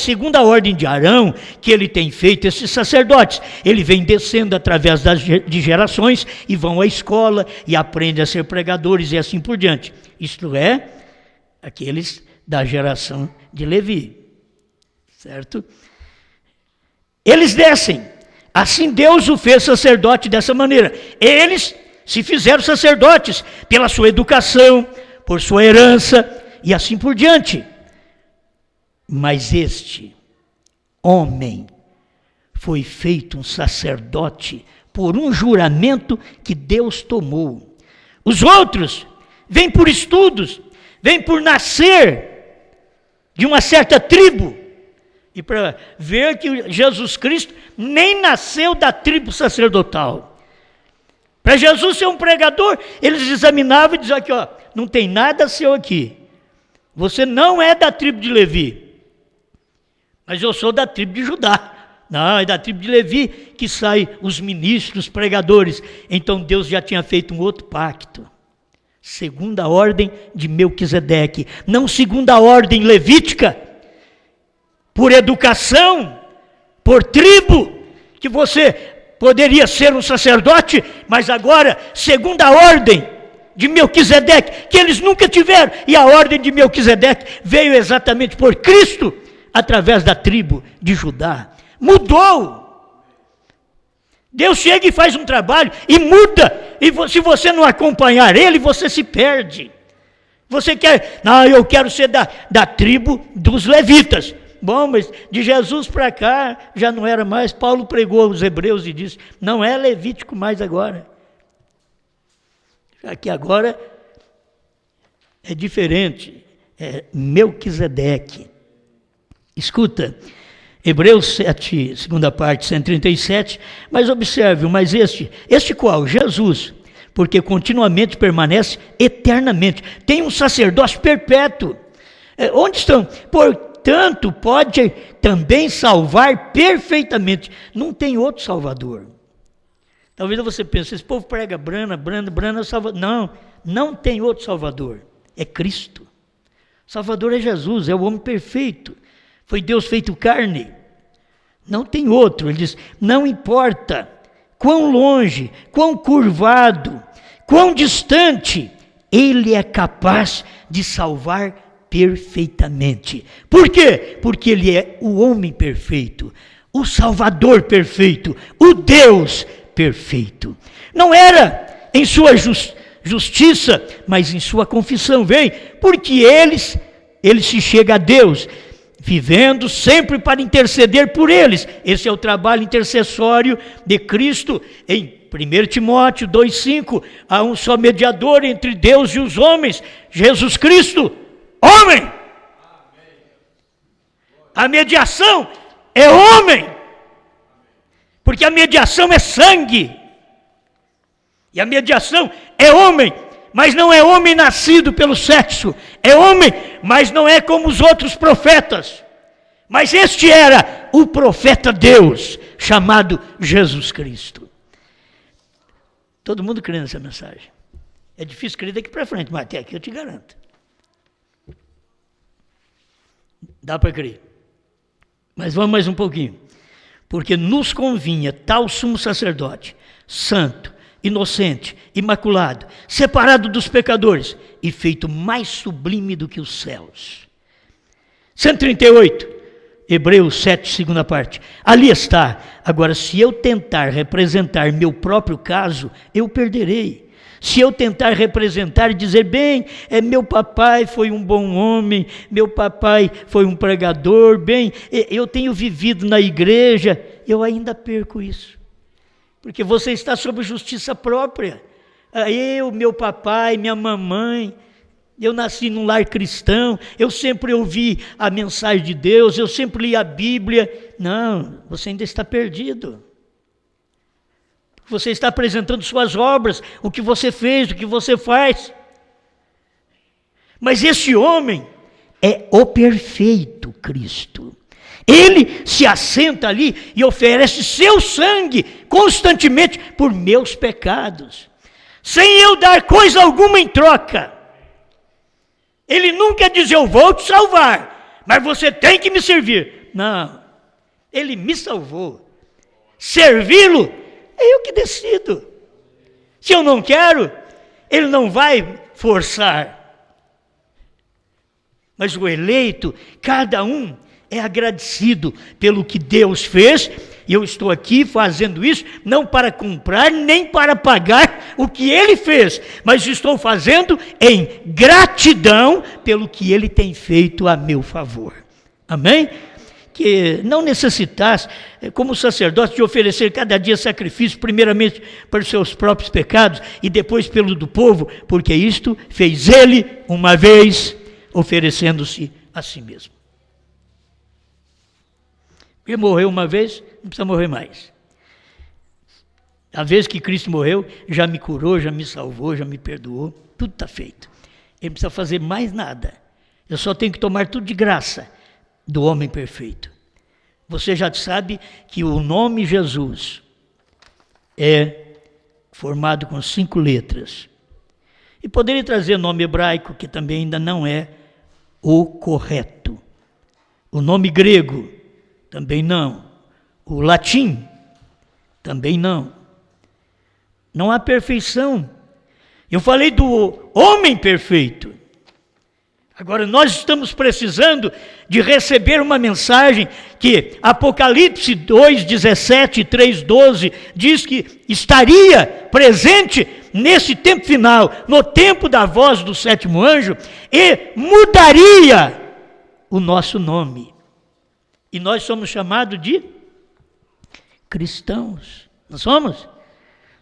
de Arão, que ele tem feito esses sacerdotes. Ele vem descendo através de gerações e vão à escola e aprendem a ser pregadores e assim por diante. Isto é, aqueles da geração de Levi. Certo? Eles descem. Assim Deus o fez sacerdote dessa maneira. Eles se fizeram sacerdotes pela sua educação, por sua herança e assim por diante. Mas este homem foi feito um sacerdote por um juramento que Deus tomou. Os outros vêm por estudos, vêm por nascer de uma certa tribo. E para ver que Jesus Cristo nem nasceu da tribo sacerdotal. Para Jesus ser um pregador, eles examinavam e diziam aqui, ó, não tem nada seu aqui. Você não é da tribo de Levi. Mas eu sou da tribo de Judá. Não, é da tribo de Levi que saem os ministros, os pregadores. Então Deus já tinha feito um outro pacto. Segundo a ordem de Melquisedeque. Não segundo a ordem levítica. Por educação, por tribo, que você poderia ser um sacerdote, mas agora, segundo a ordem de Melquisedeque, que eles nunca tiveram, e a ordem de Melquisedeque veio exatamente por Cristo, através da tribo de Judá. Mudou. Deus chega e faz um trabalho e muda. E se você não acompanhar ele, você se perde. Você quer, não, eu quero ser da tribo dos levitas. Bom, mas de Jesus para cá já não era mais. Paulo pregou aos hebreus e disse, não é levítico mais agora. Já que agora é diferente. É Melquisedeque. Escuta, Hebreus 7, segunda parte, 137, mas observe, mas este qual? Jesus, porque continuamente permanece eternamente, tem um sacerdócio perpétuo. Onde estão? Portanto, pode também salvar perfeitamente. Não tem outro Salvador. Talvez você pense, esse povo prega Brana é Salvador. Não tem outro Salvador. É Cristo. Salvador é Jesus, é o homem perfeito. Foi Deus feito carne. Não tem outro. Ele diz, não importa quão longe, quão curvado, quão distante, ele é capaz de salvar perfeitamente. Por quê? Porque ele é o homem perfeito, o Salvador perfeito, o Deus perfeito. Não era em sua justiça, mas em sua confissão vem, porque ele se chega a Deus, vivendo sempre para interceder por eles. Esse é o trabalho intercessório de Cristo. Em 1 Timóteo 2,5, há um só mediador entre Deus e os homens, Jesus Cristo, homem. A mediação é homem, porque a mediação é sangue, e a mediação é homem, mas não é homem nascido pelo sexo, é homem, mas não é como os outros profetas, mas este era o profeta Deus, chamado Jesus Cristo. Todo mundo crê nessa mensagem. É difícil crer daqui para frente, mas até aqui eu te garanto. Dá para crer. Mas vamos mais um pouquinho. Porque nos convinha tal sumo sacerdote, santo, inocente, imaculado, separado dos pecadores e feito mais sublime do que os céus. 138, Hebreus 7, segunda parte. Ali está. Agora, se eu tentar representar meu próprio caso, eu perderei. Se eu tentar representar e dizer, bem, meu papai foi um bom homem, meu papai foi um pregador, bem, eu tenho vivido na igreja, eu ainda perco isso. Porque você está sob justiça própria. Eu, meu papai, minha mamãe, eu nasci num lar cristão, eu sempre ouvi a mensagem de Deus, eu sempre li a Bíblia. Não, você ainda está perdido. Você está apresentando suas obras, o que você fez, o que você faz. Mas esse homem é o perfeito Cristo. Ele se assenta ali e oferece seu sangue constantemente por meus pecados, sem eu dar coisa alguma em troca. Ele nunca diz, eu vou te salvar, mas você tem que me servir. Não, ele me salvou. Servi-lo, é eu que decido. Se eu não quero, ele não vai forçar. Mas o eleito, cada um é agradecido pelo que Deus fez, e eu estou aqui fazendo isso não para comprar nem para pagar o que ele fez, mas estou fazendo em gratidão pelo que ele tem feito a meu favor. Amém? Que não necessitasse, como sacerdote, de oferecer cada dia sacrifício, primeiramente para os seus próprios pecados e depois pelo do povo, porque isto fez ele uma vez, oferecendo-se a si mesmo. Ele morreu uma vez, não precisa morrer mais. A vez que Cristo morreu, já me curou, já me salvou, já me perdoou, tudo está feito. Ele não precisa fazer mais nada. Eu só tenho que tomar tudo de graça do homem perfeito. Você já sabe que o nome Jesus é formado com 5 letras. E poderia trazer nome hebraico, que também ainda não é o correto. O nome grego, também não. O latim, também não. Não há perfeição. Eu falei do homem perfeito. Agora, nós estamos precisando de receber uma mensagem que Apocalipse 2:17 e 3:12 diz que estaria presente nesse tempo final, no tempo da voz do sétimo anjo, e mudaria o nosso nome. E nós somos chamados de cristãos. Não somos?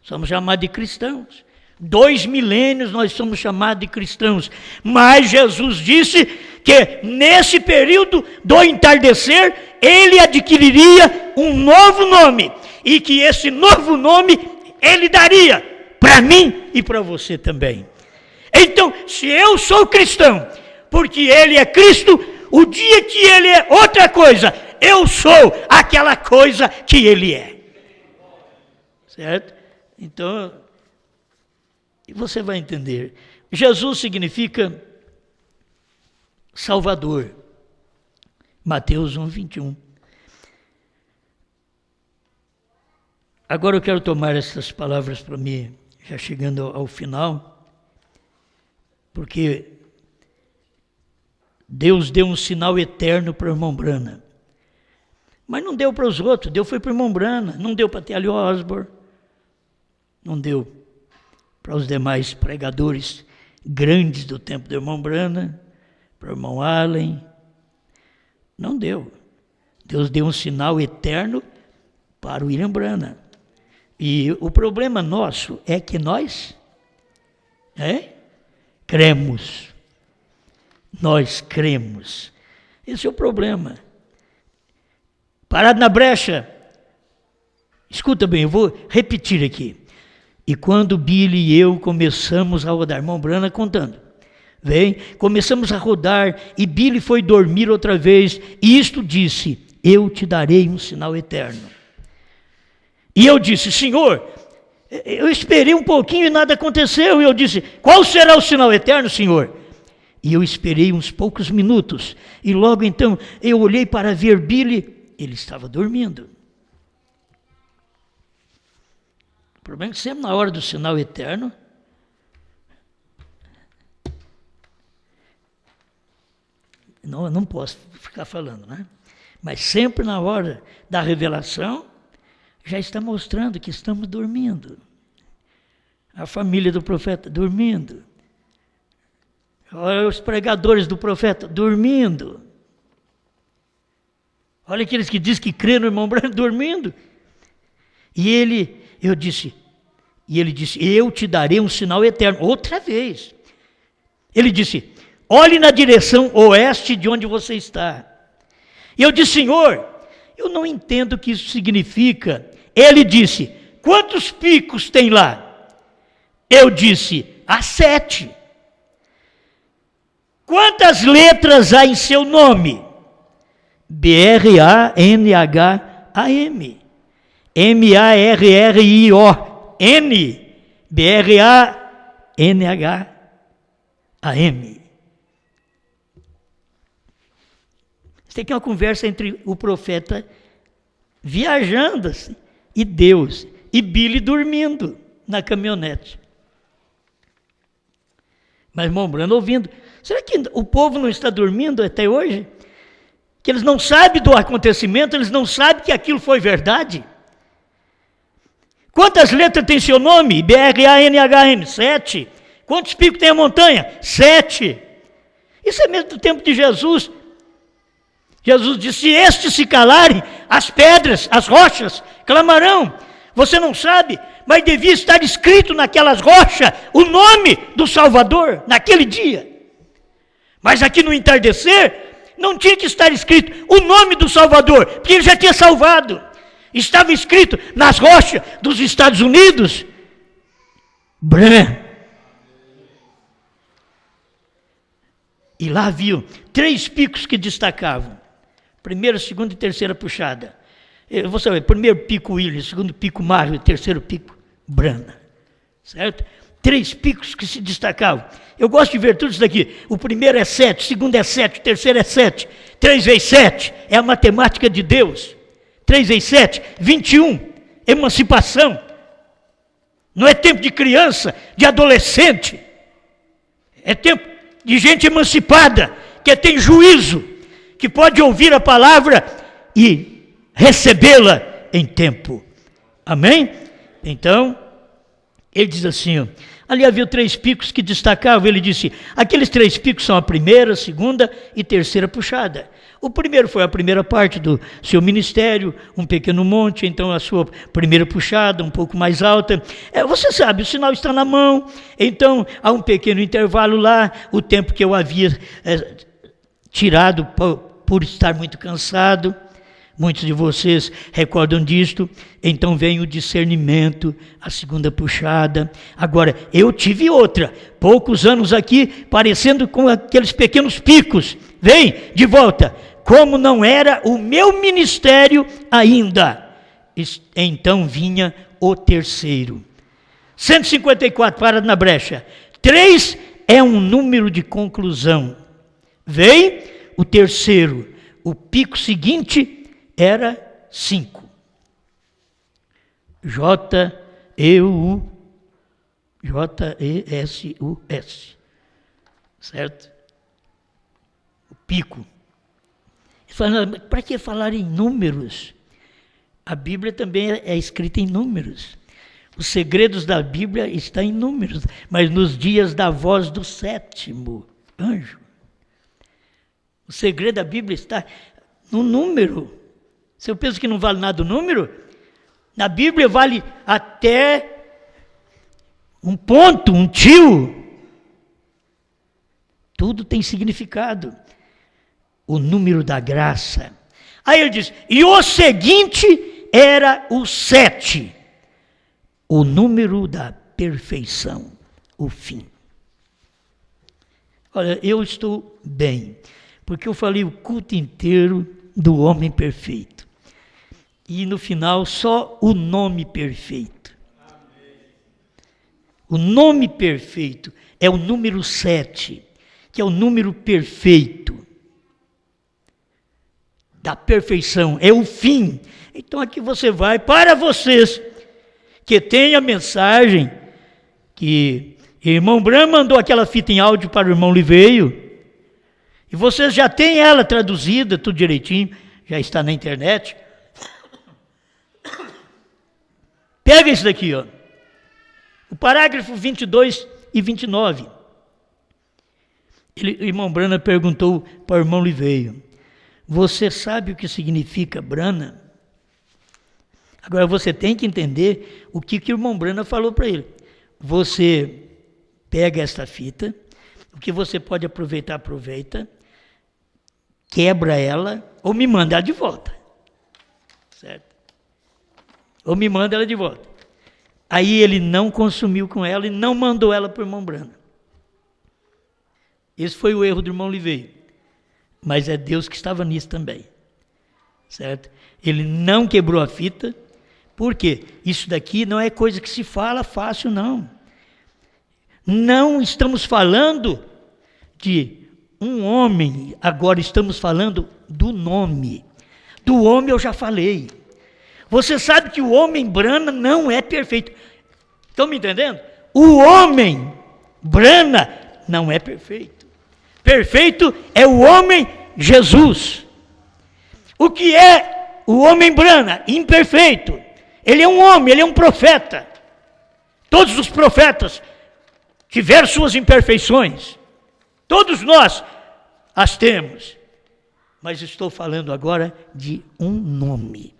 Somos chamados de cristãos. 2 milênios nós somos chamados de cristãos. Mas Jesus disse que nesse período do entardecer, ele adquiriria um novo nome. E que esse novo nome ele daria para mim e para você também. Então, se eu sou cristão, porque ele é Cristo, o dia que ele é outra coisa, eu sou aquela coisa que ele é. Certo? Então, você vai entender. Jesus significa Salvador. Mateus 1:21. Agora eu quero tomar essas palavras para mim, já chegando ao final, porque Deus deu um sinal eterno para o irmão Brana. Mas não deu para os outros, deu foi para o irmão Brana, não deu para T.L. Osborne, não deu para os demais pregadores grandes do tempo do irmão Brana, para o irmão Allen, não deu. Deus deu um sinal eterno para o William Brana. E o problema nosso é que nós cremos. Nós cremos. Esse é o problema. Parado na brecha. Escuta bem, eu vou repetir aqui. E quando Billy e eu começamos a rodar, irmão Brana contando, começamos a rodar e Billy foi dormir outra vez, e isto disse: eu te darei um sinal eterno. E eu disse: Senhor, eu esperei um pouquinho e nada aconteceu. E eu disse: qual será o sinal eterno, Senhor? E eu esperei uns poucos minutos, e logo então eu olhei para ver Billy, ele estava dormindo. O problema é que sempre na hora do sinal eterno, não posso ficar falando, né? Mas sempre na hora da revelação, já está mostrando que estamos dormindo. A família do profeta dormindo. Olha os pregadores do profeta dormindo. Olha aqueles que dizem que crê no irmão Branco dormindo. E ele disse, eu te darei um sinal eterno. Outra vez. Ele disse, olhe na direção oeste de onde você está. E eu disse, Senhor, eu não entendo o que isso significa. Ele disse, quantos picos tem lá? Eu disse, há 7. Quantas letras há em seu nome? B-R-A-N-H-A-M. M-A-R-R-I-O-N. B-R-A-N-H-A-M. Isso aqui é uma conversa entre o profeta viajando assim, e Deus. E Billy dormindo na caminhonete. Mas irmão Brando ouvindo. Será que o povo não está dormindo até hoje? Que eles não sabem do acontecimento, eles não sabem que aquilo foi verdade? Quantas letras tem seu nome? B-R-A-N-H-N, 7. Quantos picos tem a montanha? 7. Isso é mesmo do tempo de Jesus. Jesus disse, se estes se calarem, as pedras, as rochas, clamarão. Você não sabe, mas devia estar escrito naquelas rochas o nome do Salvador, naquele dia. Mas aqui no entardecer, não tinha que estar escrito o nome do Salvador, porque ele já tinha salvado. Estava escrito nas rochas dos Estados Unidos, Bran. E lá haviam 3 picos que destacavam. Primeira, segunda e terceira puxada. Eu vou saber, primeiro pico William, segundo pico Mário, terceiro pico Brana. Certo? 3 picos que se destacavam. Eu gosto de ver tudo isso daqui. O primeiro é 7, o segundo é 7, o terceiro é 7. 3 vezes 7 é a matemática de Deus. 3 vezes 7, 21. Emancipação. Não é tempo de criança, de adolescente. É tempo de gente emancipada, que tem juízo, que pode ouvir a palavra e recebê-la em tempo. Amém? Então, ele diz assim, ó, ali havia 3 picos que destacavam, ele disse, aqueles 3 picos são a primeira, segunda e terceira puxada. O primeiro foi a primeira parte do seu ministério, um pequeno monte, então a sua primeira puxada, um pouco mais alta. Você sabe, o sinal está na mão, então há um pequeno intervalo lá, o tempo que eu havia tirado por estar muito cansado. Muitos de vocês recordam disto. Então vem o discernimento, a segunda puxada. Agora, eu tive outra, poucos anos aqui, parecendo com aqueles pequenos picos. Vem de volta. Como não era o meu ministério ainda. Então vinha o terceiro. 154, para na brecha. 3 é um número de conclusão. Vem o terceiro. O pico seguinte era 5. J-E-S-U-S. Certo? O pico. Para que falar em números? A Bíblia também é escrita em números. Os segredos da Bíblia estão em números. Mas nos dias da voz do 7º anjo. O segredo da Bíblia está no número. Se eu penso que não vale nada o número, na Bíblia vale até um ponto, um tio. Tudo tem significado. O número da graça. Aí ele diz, e o seguinte era o 7. O número da perfeição, o fim. Olha, eu estou bem, porque eu falei o culto inteiro do homem perfeito. E no final, só o nome perfeito. O nome perfeito é o número 7, que é o número perfeito. Da perfeição, é o fim. Então aqui você vai, para vocês que têm a mensagem, que o irmão Bram mandou aquela fita em áudio para o irmão Liveio, e vocês já têm ela traduzida, tudo direitinho, já está na internet. Pega isso daqui, ó. O parágrafo 22 e 29. O irmão Brana perguntou para o irmão Liveio, você sabe o que significa Brana? Agora você tem que entender o que o irmão Brana falou para ele. Você pega esta fita, o que você pode aproveitar, aproveita, quebra ela, ou me manda ela de volta. Certo? Ou me manda ela de volta. Aí ele não consumiu com ela e não mandou ela para o irmão Brana. Esse foi o erro do irmão Liveio. Mas é Deus que estava nisso também. Certo? Ele não quebrou a fita. Por quê? Isso daqui não é coisa que se fala fácil, não. Não estamos falando de um homem, agora estamos falando do nome. Do homem eu já falei. Você sabe que o homem Brana não é perfeito. Estão me entendendo? O homem Brana não é perfeito. Perfeito é o homem Jesus. O que é o homem Brana? Imperfeito. Ele é um homem, ele é um profeta. Todos os profetas tiveram suas imperfeições. Todos nós as temos. Mas estou falando agora de um nome.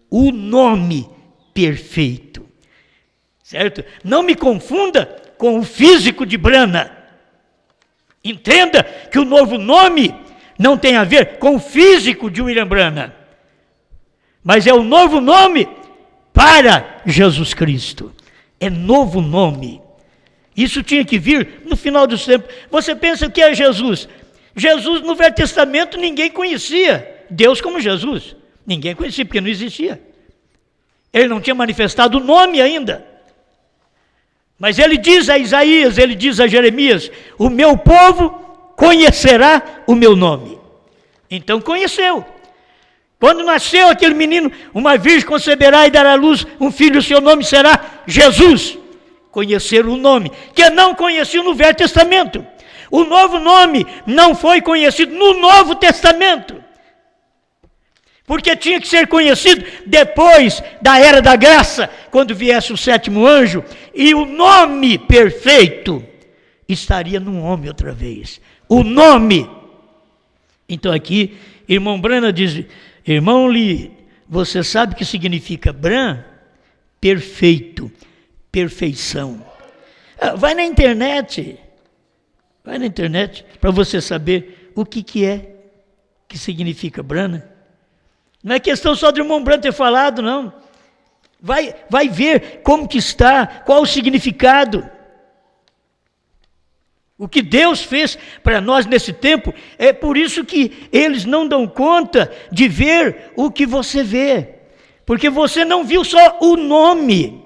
O nome perfeito. Certo? Não me confunda com o físico de Brana. Entenda que o novo nome não tem a ver com o físico de William Brana. Mas é o novo nome para Jesus Cristo. É novo nome. Isso tinha que vir no final dos tempos. Você pensa que é Jesus? Jesus no Velho Testamento ninguém conhecia Deus como Jesus. Ninguém conhecia porque não existia. Ele não tinha manifestado o nome ainda. Mas ele diz a Isaías, ele diz a Jeremias, o meu povo conhecerá o meu nome. Então conheceu. Quando nasceu aquele menino, uma virgem conceberá e dará à luz um filho, o seu nome será Jesus. Conheceram o nome, que não conheciam no Velho Testamento. O novo nome não foi conhecido no Novo Testamento, porque tinha que ser conhecido depois da Era da Graça, quando viesse o 7º anjo, e o nome perfeito estaria num homem outra vez. O nome. Então aqui, irmão Brana diz, irmão Li, você sabe o que significa Bran? Perfeito, perfeição. Vai na internet para você saber o que significa Brana. Não é questão só do irmão Brana ter falado, não. Vai ver como que está, qual o significado. O que Deus fez para nós nesse tempo, é por isso que eles não dão conta de ver o que você vê. Porque você não viu só o nome.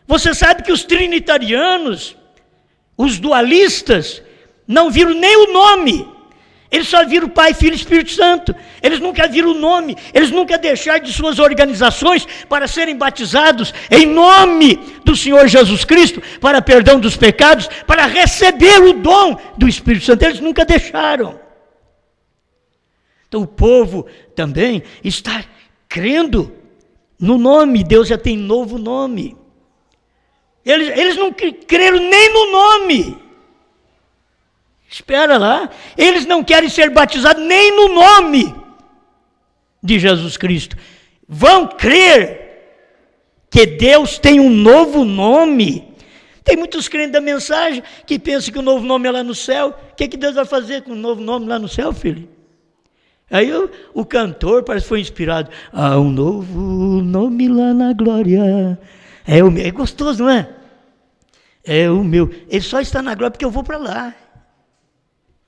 Você sabe que os trinitarianos, os dualistas, não viram nem o nome. Eles só viram Pai, Filho e Espírito Santo. Eles nunca viram o nome. Eles nunca deixaram de suas organizações para serem batizados em nome do Senhor Jesus Cristo, para perdão dos pecados, para receber o dom do Espírito Santo. Eles nunca deixaram. Então o povo também está crendo no nome. Deus já tem novo nome. Eles não creram nem no nome. Espera lá, eles não querem ser batizados nem no nome de Jesus Cristo. Vão crer que Deus tem um novo nome. Tem muitos crentes da mensagem que pensam que o novo nome é lá no céu. O que Deus vai fazer com o novo nome lá no céu, filho? Aí o cantor parece que foi inspirado. Há um novo nome lá na glória. É gostoso, não é? É o meu. Ele só está na glória porque eu vou para lá.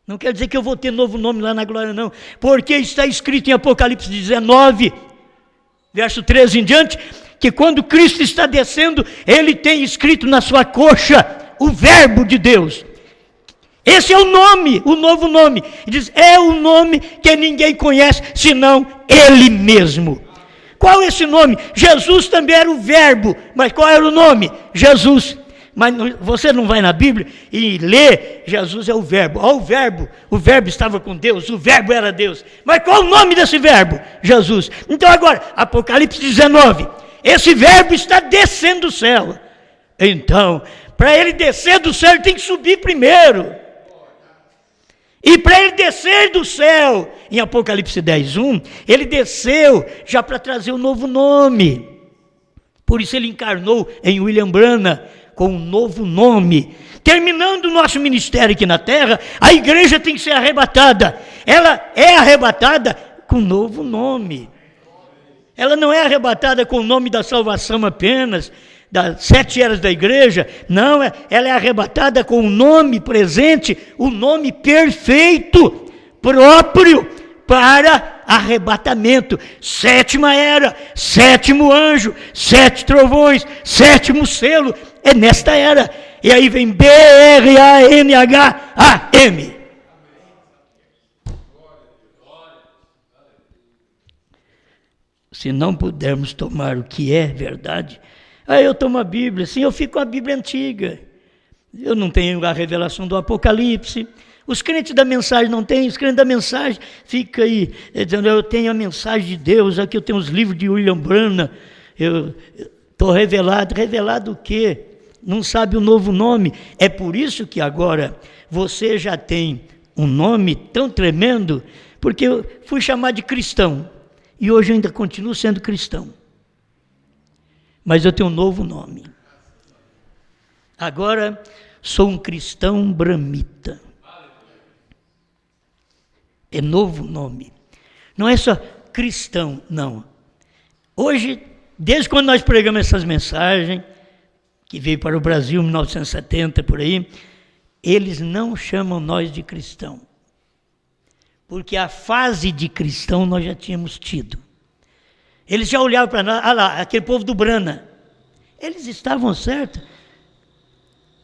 Não quer dizer que eu vou ter novo nome lá na glória, não. Porque está escrito em Apocalipse 19, verso 13 em diante, que quando Cristo está descendo, Ele tem escrito na sua coxa o verbo de Deus. Esse é o nome, o novo nome. E diz, é o nome que ninguém conhece, senão Ele mesmo. Qual é esse nome? Jesus também era o verbo, mas qual era o nome? Jesus. Mas você não vai na Bíblia e lê, Jesus é o verbo. Ó, o verbo estava com Deus, o verbo era Deus. Mas qual o nome desse verbo? Jesus. Então agora, Apocalipse 19, esse verbo está descendo do céu. Então, para ele descer do céu, ele tem que subir primeiro. E para ele descer do céu, em Apocalipse 10:1, ele desceu já para trazer um novo nome. Por isso ele encarnou em William Branham, com um novo nome. Terminando o nosso ministério aqui na terra, a igreja tem que ser arrebatada. Ela é arrebatada com um novo nome. Ela não é arrebatada com o nome da salvação apenas, das 7 eras da igreja. Não, ela é arrebatada com o nome presente, o nome perfeito, próprio para arrebatamento. 7ª era, 7º anjo, 7 trovões, 7º selo. É nesta era. E aí vem B-R-A-N-H-A-M. Se não pudermos tomar o que é verdade, aí eu tomo a Bíblia, sim, eu fico com a Bíblia antiga. Eu não tenho a revelação do Apocalipse. Os crentes da mensagem não têm. Os crentes da mensagem ficam aí dizendo, eu tenho a mensagem de Deus, aqui eu tenho os livros de William Branham, eu estou revelado. Revelado o quê? Não sabe o novo nome. É por isso que agora você já tem um nome tão tremendo, porque eu fui chamado de cristão, e hoje eu ainda continuo sendo cristão. Mas eu tenho um novo nome. Agora sou um cristão bramita. É novo nome. Não é só cristão, não. Hoje, desde quando nós pregamos essas mensagens, que veio para o Brasil em 1970, por aí, eles não chamam nós de cristão. Porque a fase de cristão nós já tínhamos tido. Eles já olhavam para nós, lá, aquele povo do Branham. Eles estavam certos.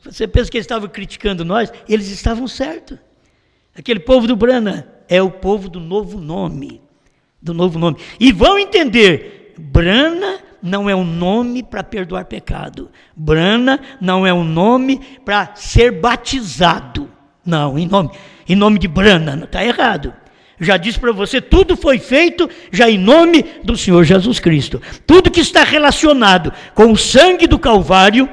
Você pensa que eles estavam criticando nós? Eles estavam certos. Aquele povo do Branham é o povo do novo nome. Do novo nome. E vão entender, Branham não é um nome para perdoar pecado. Branham não é um nome para ser batizado. Não, em nome de Brana, não está errado. Já disse para você, tudo foi feito já em nome do Senhor Jesus Cristo. Tudo que está relacionado com o sangue do Calvário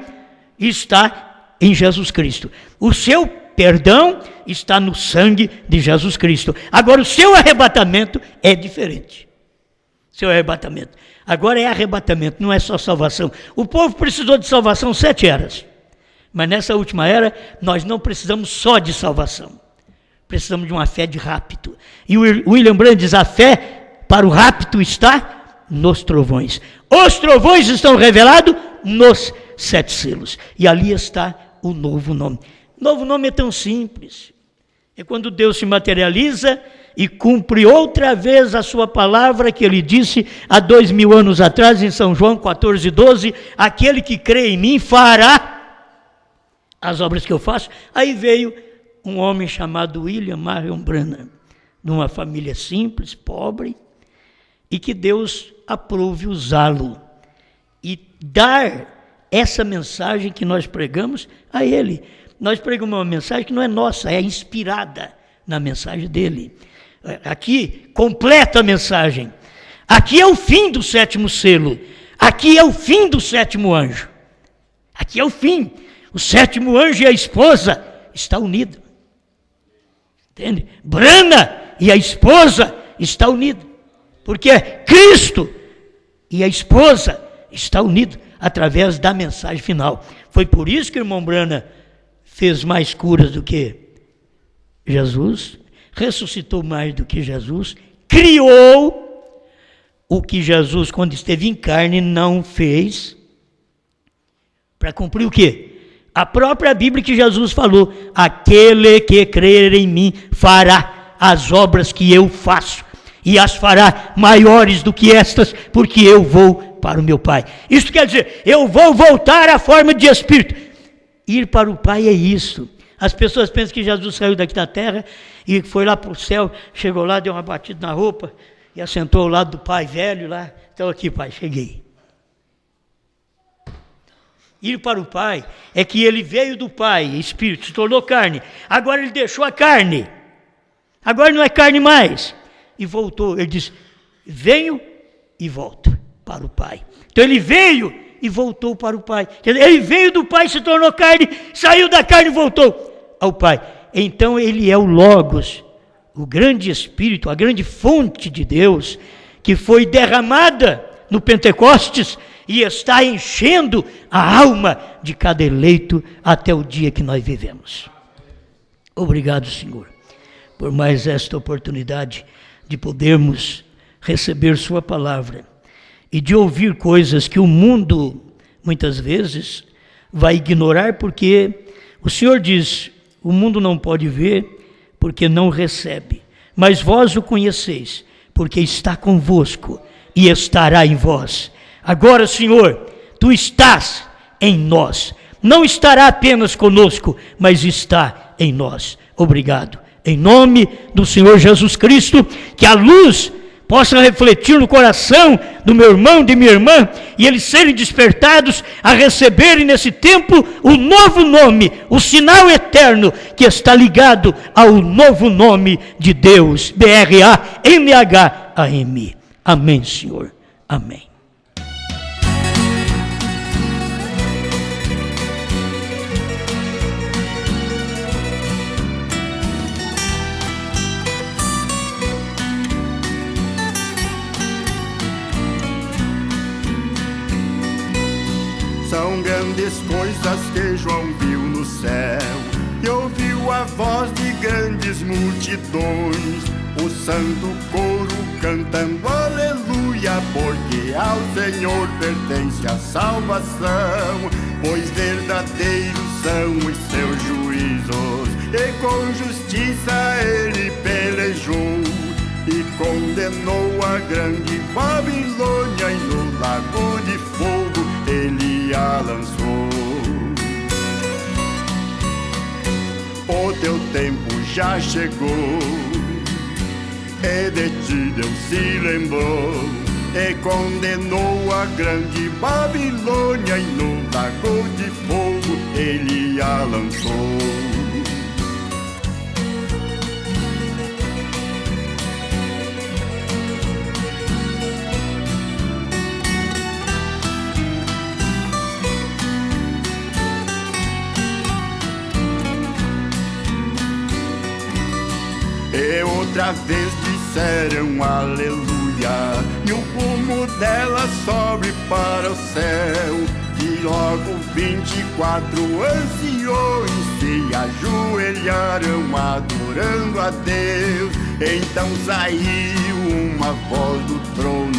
está em Jesus Cristo. O seu perdão está no sangue de Jesus Cristo. Agora o seu arrebatamento é diferente. Seu arrebatamento. Agora é arrebatamento, não é só salvação. O povo precisou de salvação 7 eras. Mas nessa última era, nós não precisamos só de salvação. Precisamos de uma fé de rapto. E o William Branham diz, a fé para o rapto está nos trovões. Os trovões estão revelados nos 7 selos. E ali está o novo nome. Novo nome é tão simples. É quando Deus se materializa e cumpre outra vez a sua palavra que ele disse há 2000 anos atrás, em São João 14:12, aquele que crê em mim fará as obras que eu faço. Aí veio um homem chamado William Marion Branham, de uma família simples, pobre, e que Deus aprove usá-lo e dar essa mensagem que nós pregamos a ele. Nós pregamos uma mensagem que não é nossa, é inspirada na mensagem dele. Aqui completa a mensagem. Aqui é o fim do 7º selo. Aqui é o fim do 7º anjo. Aqui é o fim. O 7º anjo e a esposa estão unidos. Entende? Brana e a esposa estão unidos. Porque Cristo e a esposa estão unidos através da mensagem final. Foi por isso que o irmão Branham fez mais curas do que Jesus, ressuscitou mais do que Jesus, criou o que Jesus, quando esteve em carne, não fez, para cumprir o quê? A própria Bíblia que Jesus falou, aquele que crer em mim fará as obras que eu faço, e as fará maiores do que estas, porque eu vou para o meu Pai. Isso quer dizer, eu vou voltar à forma de Espírito. Ir para o Pai é isso. As pessoas pensam que Jesus saiu daqui da terra e foi lá para o céu, chegou lá, deu uma batida na roupa e assentou ao lado do Pai velho lá. Então aqui, Pai, cheguei. Ir para o Pai é que ele veio do Pai, Espírito, se tornou carne. Agora ele deixou a carne. Agora não é carne mais. E voltou. Ele disse, venho e volto para o Pai. Então ele veio e voltou para o Pai. Ele veio do Pai, se tornou carne, saiu da carne e voltou ao Pai. Então ele é o Logos, o grande Espírito, a grande fonte de Deus, que foi derramada no Pentecostes e está enchendo a alma de cada eleito até o dia que nós vivemos. Obrigado, Senhor, por mais esta oportunidade de podermos receber sua palavra e de ouvir coisas que o mundo, muitas vezes, vai ignorar, porque o Senhor diz, o mundo não pode ver, porque não recebe. Mas vós o conheceis, porque está convosco e estará em vós. Agora, Senhor, Tu estás em nós. Não estará apenas conosco, mas está em nós. Obrigado. Em nome do Senhor Jesus Cristo, que a luz possa refletir no coração do meu irmão, de minha irmã, e eles serem despertados a receberem nesse tempo o novo nome, o sinal eterno que está ligado ao novo nome de Deus, B-R-A-N-H-A-M. Amém, Senhor. Amém. São grandes coisas que João viu no céu e ouviu a voz de grandes multidões, o santo coro cantando aleluia, porque ao Senhor pertence a salvação, pois verdadeiros são os seus juízos, e com justiça ele pelejou e condenou a grande Babilônia, e no lago de fogo ele a lançou. O teu tempo já chegou, e de ti Deus se lembrou, e condenou a grande Babilônia, e no lago de fogo ele a lançou. outra vez disseram aleluia, e o fumo dela sobe para o céu. E logo 24 anciões se ajoelharam adorando a Deus. Então saiu uma voz do trono,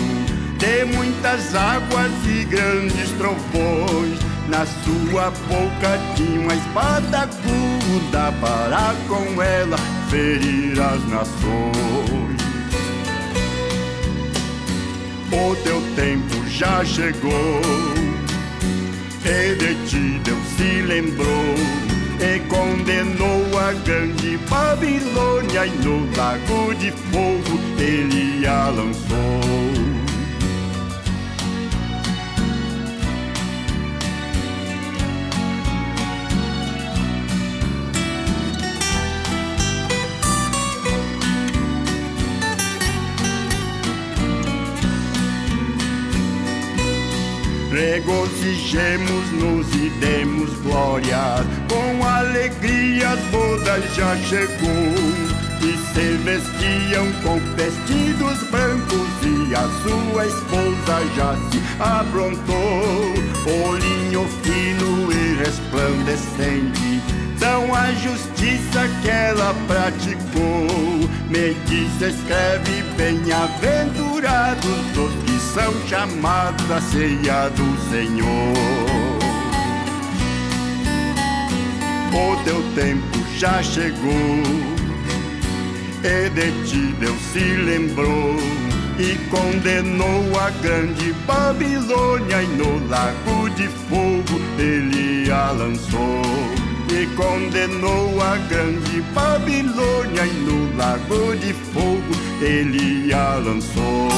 de muitas águas e grandes trovões. Na sua boca tinha uma espada aguda, para com ela ferir as nações. O teu tempo já chegou, e de ti Deus se lembrou, e condenou a grande Babilônia, e no lago de fogo ele a lançou. Regozijemos-nos e demos glória, com alegria as bodas já chegou. E se vestiam com vestidos brancos, e a sua esposa já se aprontou. O linho fino e resplandecente são a justiça que ela praticou. Me diz, escreve, bem-aventurados os que são chamados à ceia do Senhor. O teu tempo já chegou, e de ti Deus se lembrou, e condenou a grande Babilônia, e no lago de fogo ele a lançou. E condenou a grande Babilônia, e no lago de fogo ele a lançou.